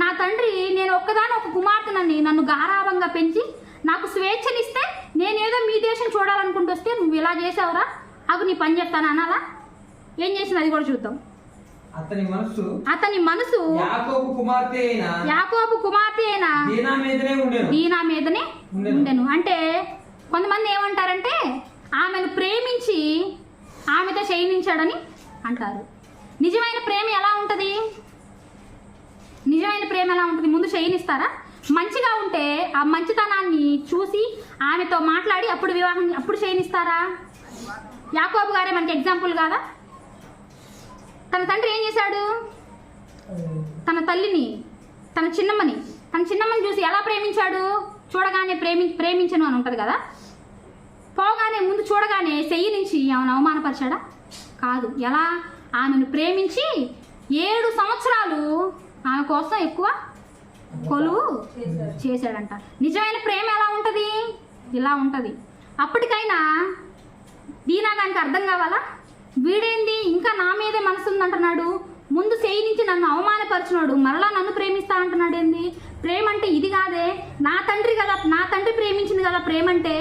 నా తండ్రి నేను ఒక కుమార్తెనని నన్ను గారాభంగా పెంచి నాకు స్వేచ్ఛనిస్తే నేనేదో మీ దేశం చూడాలనుకుంటూ వస్తే నువ్వు ఇలా చేసావురా, అగు నీ పని చెప్తాను అనాలా? ఏం చేసింది అది కూడా చూద్దాం. అతని మనసు యాకోబు కుమార్తె అయిన దీనా మీదనే ఉండెను. అంటే కొంతమంది ఏమంటారంటే ఆమెను ప్రేమించి ఆమెతో శయనించాడని అంటారు. నిజమైన ప్రేమ ఎలా ఉంటుంది? ముందు శయనిస్తారా? మంచిగా ఉంటే ఆ మంచితనాన్ని చూసి ఆమెతో మాట్లాడి అప్పుడు శయనిస్తారా? యాకోబు గారే మనకి ఎగ్జాంపుల్ కాదా? తన తండ్రి ఏం చేశాడు? తన తల్లిని, తన చిన్నమ్మని చూసి ఎలా ప్రేమించాడు? చూడగానే ప్రేమించను అని ఉంటుంది కదా. పోగానే ముందు చూడగానే చెయ్యి నుంచి ఆమెను అవమానపరిచాడా? కాదు. ఎలా? ఆమెను ప్రేమించి 7 సంవత్సరాలు ఆమె కోసం ఎక్కువ కొలువు చేశాడంట. నిజమైన ప్రేమ ఎలా ఉంటుంది? ఇలా ఉంటుంది. అప్పటికైనా దీనా గానికి అర్థం కావాలా? వీడేంది ఇంకా నా మీదే మనసు ఉందంటున్నాడు, ముందు చేయి నుంచి నన్ను అవమానపరిచినాడు, మరలా నన్ను ప్రేమిస్తా అంటున్నాడు. ఏంది ప్రేమ అంటే? ఇది కాదే, నా తండ్రి ప్రేమించింది కదా ప్రేమ అంటే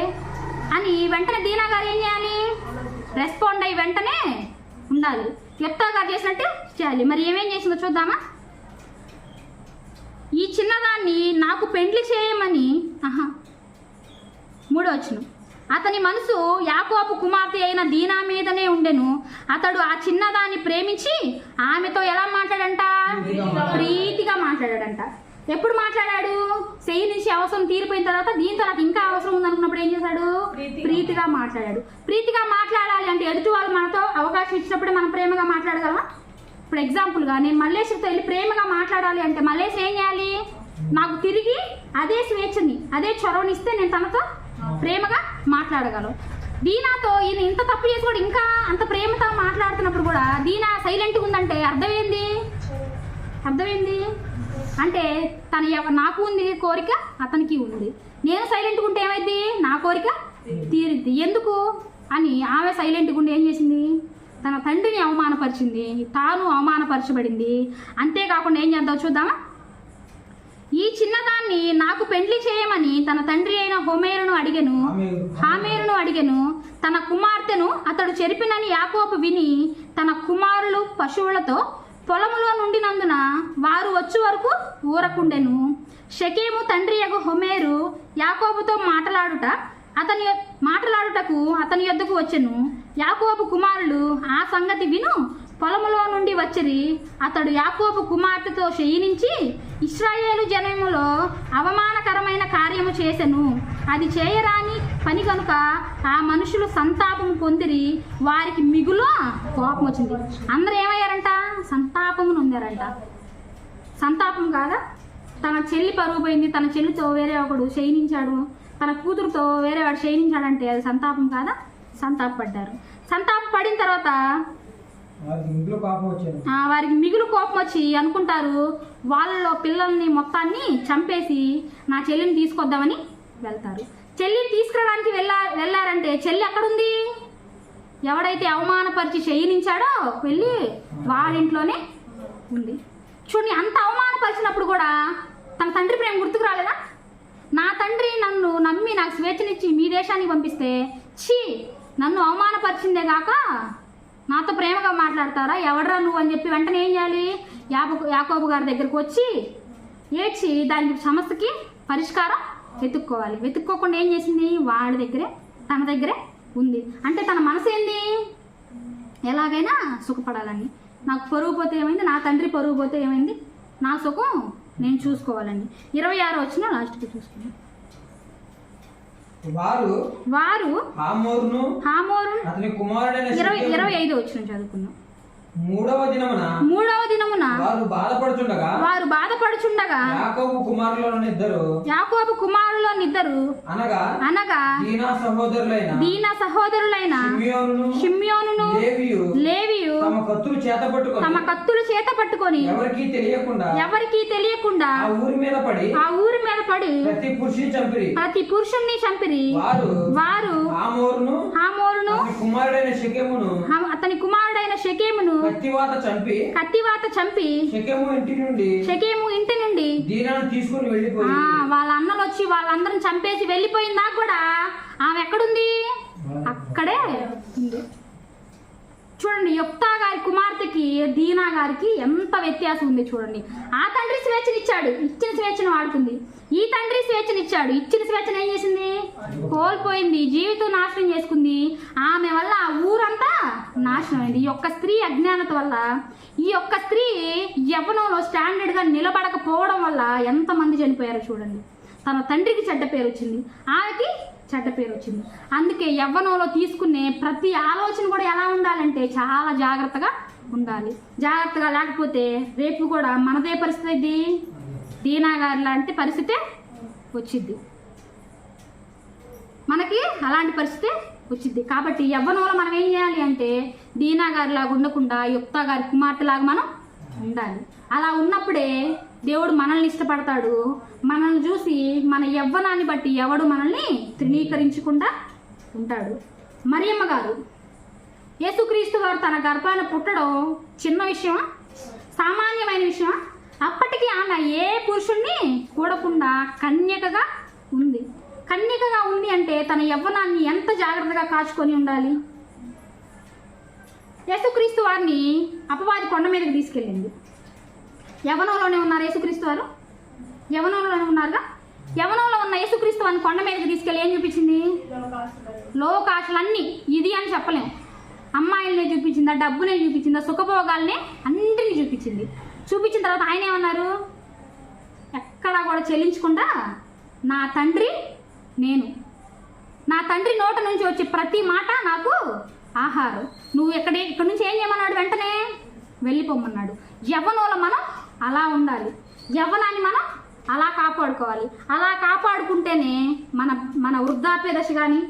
అని వెంటనే దీనా గారు ఏం చేయాలి? రెస్పాండ్ అయ్యి వెంటనే ఉండాలి. యొప్తా గారు చేసినట్టు చేయాలి. మరి ఏమేం చేసిందో చూద్దామా? ఈ చిన్నదాన్ని నాకు పెండ్లి చేయమని 3వ వచనం. అతని మనసు యాకోబు కుమార్తె అయిన దీనా మీదనే ఉండెను. అతడు ఆ చిన్నదాన్ని ప్రేమించి ఆమెతో ఎలా మాట్లాడంట? ప్రీతిగా మాట్లాడాడంట. ఎప్పుడు మాట్లాడాడు? చెయ్యి నుంచి అవసరం తీరిపోయిన తర్వాత దీంతో నాకు ఇంకా అవసరం ఉందనుకున్నప్పుడు ఏం చేశాడు? ప్రీతిగా మాట్లాడాడు. ప్రీతిగా మాట్లాడాలి అంటే ఎదుటి వాళ్ళు మనతో అవకాశం ఇచ్చినప్పుడే మనం ప్రేమగా మాట్లాడగలమా? ఇప్పుడు ఎగ్జాంపుల్గా నేను మల్లేశ్వరితో వెళ్ళి ప్రేమగా మాట్లాడాలి అంటే మల్లేష్ ఏం చేయాలి? నాకు తిరిగి అదే స్వేచ్ఛని, అదే చొరవనిస్తే నేను తనతో ప్రేమగా మాట్లాడగలను. దీనాతో ఈయన ఇంత తప్పు చేసి కూడా ఇంకా అంత ప్రేమతో మాట్లాడుతున్నప్పుడు కూడా దీనా సైలెంట్గా ఉందంటే అర్థమైంది అంటే నాకు ఉంది కోరిక, అతనికి ఉంది. నేను సైలెంట్గా ఉంటే ఏమైంది, నా కోరిక తీరిద్ది. ఎందుకు అని ఆమె సైలెంట్గా ఉండి ఏం చేసింది, తన తండ్రిని అవమానపరిచింది, తాను అవమానపరచబడింది. అంతేకాకుండా ఏం చేద్దాం చూద్దామా. ఈ చిన్నదాన్ని నాకు పెండ్లి చేయమని తన తండ్రి అయిన హామేరును అడిగెను. తన కుమార్తెను అతడు చెరిపినని యాకోబు విని తన కుమారులు పశువులతో పొలములో నుండినందున వారు వచ్చే వరకు ఊరకుండెను. షెకెము తండ్రి యగు హోమేరు యాకోబుతో మాటలాడుటకు అతని యొద్దకు వచ్చెను. యాకోబు కుమారులు ఆ సంగతి విను పొలములో నుండి వచ్చిరి. అతడు యాకోబు కుమార్తెతో శయనించి ఇశ్రాయేలు జనములో అవమానకరమైన కార్యము చేసెను. అది చేయరాని పని కనుక ఆ మనుషులు సంతాపం పొందిరి. వారికి మిగులు కోపం వచ్చింది. అందరూ ఏమయ్యారంట, సంతాపము నొందారంట. సంతాపం కాదా, తన చెల్లి పరుగు పోయింది, తన చెల్లితో వేరే ఒకడు శయనించాడు, తన కూతురుతో వేరే వాడు శయనించాడంటే అది సంతాపం కాదా, సంతాపపడ్డారు. సంతాపపడిన తర్వాత వారికి మిగులు కోపం వచ్చి అనుకుంటారు, వాళ్ళలో పిల్లల్ని మొత్తాన్ని చంపేసి నా చెల్లిని తీసుకొద్దామని వెళ్తారు. చెల్లిని తీసుకురావడానికి వెళ్ళారంటే చెల్లి ఎక్కడుంది, ఎవడైతే అవమానపరిచి శయనించాడో వెళ్ళి వాడింట్లోనే ఉంది. చూడండి, అంత అవమానపరిచినప్పుడు కూడా తన తండ్రి ప్రేమ గుర్తుకు రాలేదా. నా తండ్రి నన్ను నమ్మి నాకు స్వేచ్ఛనిచ్చి మీ దేశానికి పంపిస్తే నన్ను అవమానపరిచిందే కాక నాతో ప్రేమగా మాట్లాడతారా, ఎవడరా నువ్వు అని చెప్పి వెంటనే ఏం చేయాలి, యాకోబు గారి దగ్గరకు వచ్చి ఏడ్చి దానికి సమస్యకి పరిష్కారం వెతుక్కోకుండా ఏం చేసింది, తన దగ్గరే ఉంది. అంటే తన మనసు ఏంది, ఎలాగైనా సుఖపడాలని. నాకు పరుగు పోతే ఏమైంది, నా తండ్రి పరుగు పోతే ఏమైంది, నా సుఖం నేను చూసుకోవాలండి. 26 వచ్చిన లాస్ట్కి చూసుకున్నాం. వారు హామోరును అతని కుమారుడైన 25 వచ్చిన చదువుకున్నాం. మూడవ దినమున వారు బాధపడుచుండగా యాకోబు కుమారులోనిద్దరు అనగా దీనా సహోదరులైన షిమ్యోనును లేవియు తమ కత్తులు చేత పట్టుకొని ఎవరికీ తెలియకుండా ఆ ఊరి మీద పడి ప్రతి పురుషుణ్ణి చంపిరి. వారు హామోరును అతని కుమారుడైన షెకెమును కత్తివాత చంపి షెకెము ఇంటి నుండి వాళ్ళ అన్నలు వచ్చి వాళ్ళందరం చంపేసి వెళ్ళిపోయిందా కూడా ఆమె ఎక్కడుంది, అక్కడే ఉంది. చూడండి, యొప్తా గారి కుమార్తెకి దీనా గారికి ఎంత వ్యత్యాసం ఉంది చూడండి. ఆ తండ్రి స్వేచ్ఛనిచ్చాడు, ఇచ్చిన స్వేచ్ఛను వాడుకుంది. ఈ తండ్రి స్వేచ్ఛనిచ్చాడు, ఇచ్చిన స్వేచ్ఛను ఏం చేసింది, కోల్పోయింది, జీవితం నాశనం చేసుకుంది. ఆమె వల్ల ఆ ఊరంతా నాశనం అయింది. ఈ యొక్క స్త్రీ అజ్ఞానత వల్ల, ఈ యొక్క స్త్రీ యవ్వనంలో స్టాండర్డ్గా నిలబడకపోవడం వల్ల ఎంతమంది చనిపోయారో చూడండి. తన తండ్రికి చెడ్డ పేరు వచ్చింది, ఆమెకి చెడ్డ పేరు వచ్చింది. అందుకే యవ్వనంలో తీసుకునే ప్రతి ఆలోచన కూడా ఎలా ఉండాలంటే చాలా జాగ్రత్తగా ఉండాలి. జాగ్రత్తగా లేకపోతే రేపు కూడా మనదే పరిస్థితి, దీనా గారి లాంటి పరిస్థితే వచ్చింది, మనకి అలాంటి పరిస్థితి వచ్చింది. కాబట్టి యవ్వనంలో మనం ఏం చేయాలి అంటే దీనా గారిలాగా ఉండకుండా యొప్తా గారి కుమార్తెలాగా మనం ఉండాలి. అలా ఉన్నప్పుడే దేవుడు మనల్ని ఇష్టపడతాడు. మనల్ని చూసి మన యవ్వనాన్ని బట్టి ఎవడు మనల్ని తృణీకరించకుండా ఉంటాడు. మరియమ్మ గారు, యేసుక్రీస్తు వారు తన గర్భాన పుట్టడం చిన్న విషయమా, సామాన్యమైన విషయమా? అప్పటికి ఆమె ఏ పురుషుణ్ణి కూడకుండా కన్యకగా ఉంది. కన్యకగా ఉంది అంటే తన యవ్వనాన్ని ఎంత జాగ్రత్తగా కాచుకొని ఉండాలి. యేసుక్రీస్తు వారిని అపవాది కొండ మీదకి తీసుకెళ్ళింది. యవ్వనంలోనే ఉన్నారు యేసుక్రీస్తు వారు, యవ్వనంలోనే ఉన్నారుగా. యవ్వనంలో ఉన్న యేసుక్రీస్తు వారిని కొండ మీదకి తీసుకెళ్ళి ఏం చూపించింది, లోకాశలన్నీ. ఇది అని చెప్పలేం. అమ్మాయిలనే చూపించిందా, డబ్బునే చూపించిందా, సుఖభోగాలనే అన్నింటినీ చూపించింది. చూపించిన తర్వాత ఆయన ఏమన్నారు, ఎక్కడా కూడా చెల్లించకుండా నా తండ్రి నేను, నా తండ్రి నోట నుంచి వచ్చే ప్రతి మాట నాకు ఆహారం. నువ్వు ఇక్కడ నుంచి ఏం చేయమన్నాడు, వెంటనే వెళ్ళిపోమన్నాడు. యవ్వనంలో మనం అలా ఉండాలి, యవ్వనాన్ని మనం అలా కాపాడుకోవాలి. అలా కాపాడుకుంటేనే మన వృద్ధాప్య దశ కానీ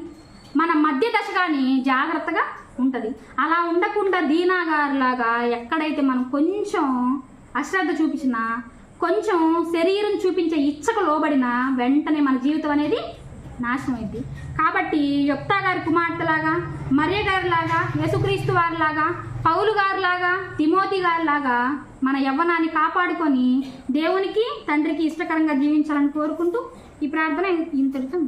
మన మధ్య దశ కానీ జాగ్రత్తగా ఉంటుంది. అలా ఉండకుండా దీనా గారిలాగా ఎక్కడైతే మనం కొంచెం అశ్రద్ధ చూపించినా, కొంచెం శరీరం చూపించే ఇచ్చకు లోబడినా వెంటనే మన జీవితం అనేది నాశనం అయింది. కాబట్టి యొప్తా గారి కుమార్తెలాగా, మరియ గారిలాగా, యేసుక్రీస్తు వారిలాగా, పౌలు గారిలాగా, తిమోతి గారిలాగా మన యవ్వనాన్ని కాపాడుకొని దేవునికి తండ్రికి ఇష్టకరంగా జీవించాలని కోరుకుంటూ ఈ ప్రార్థన ఇంతటితో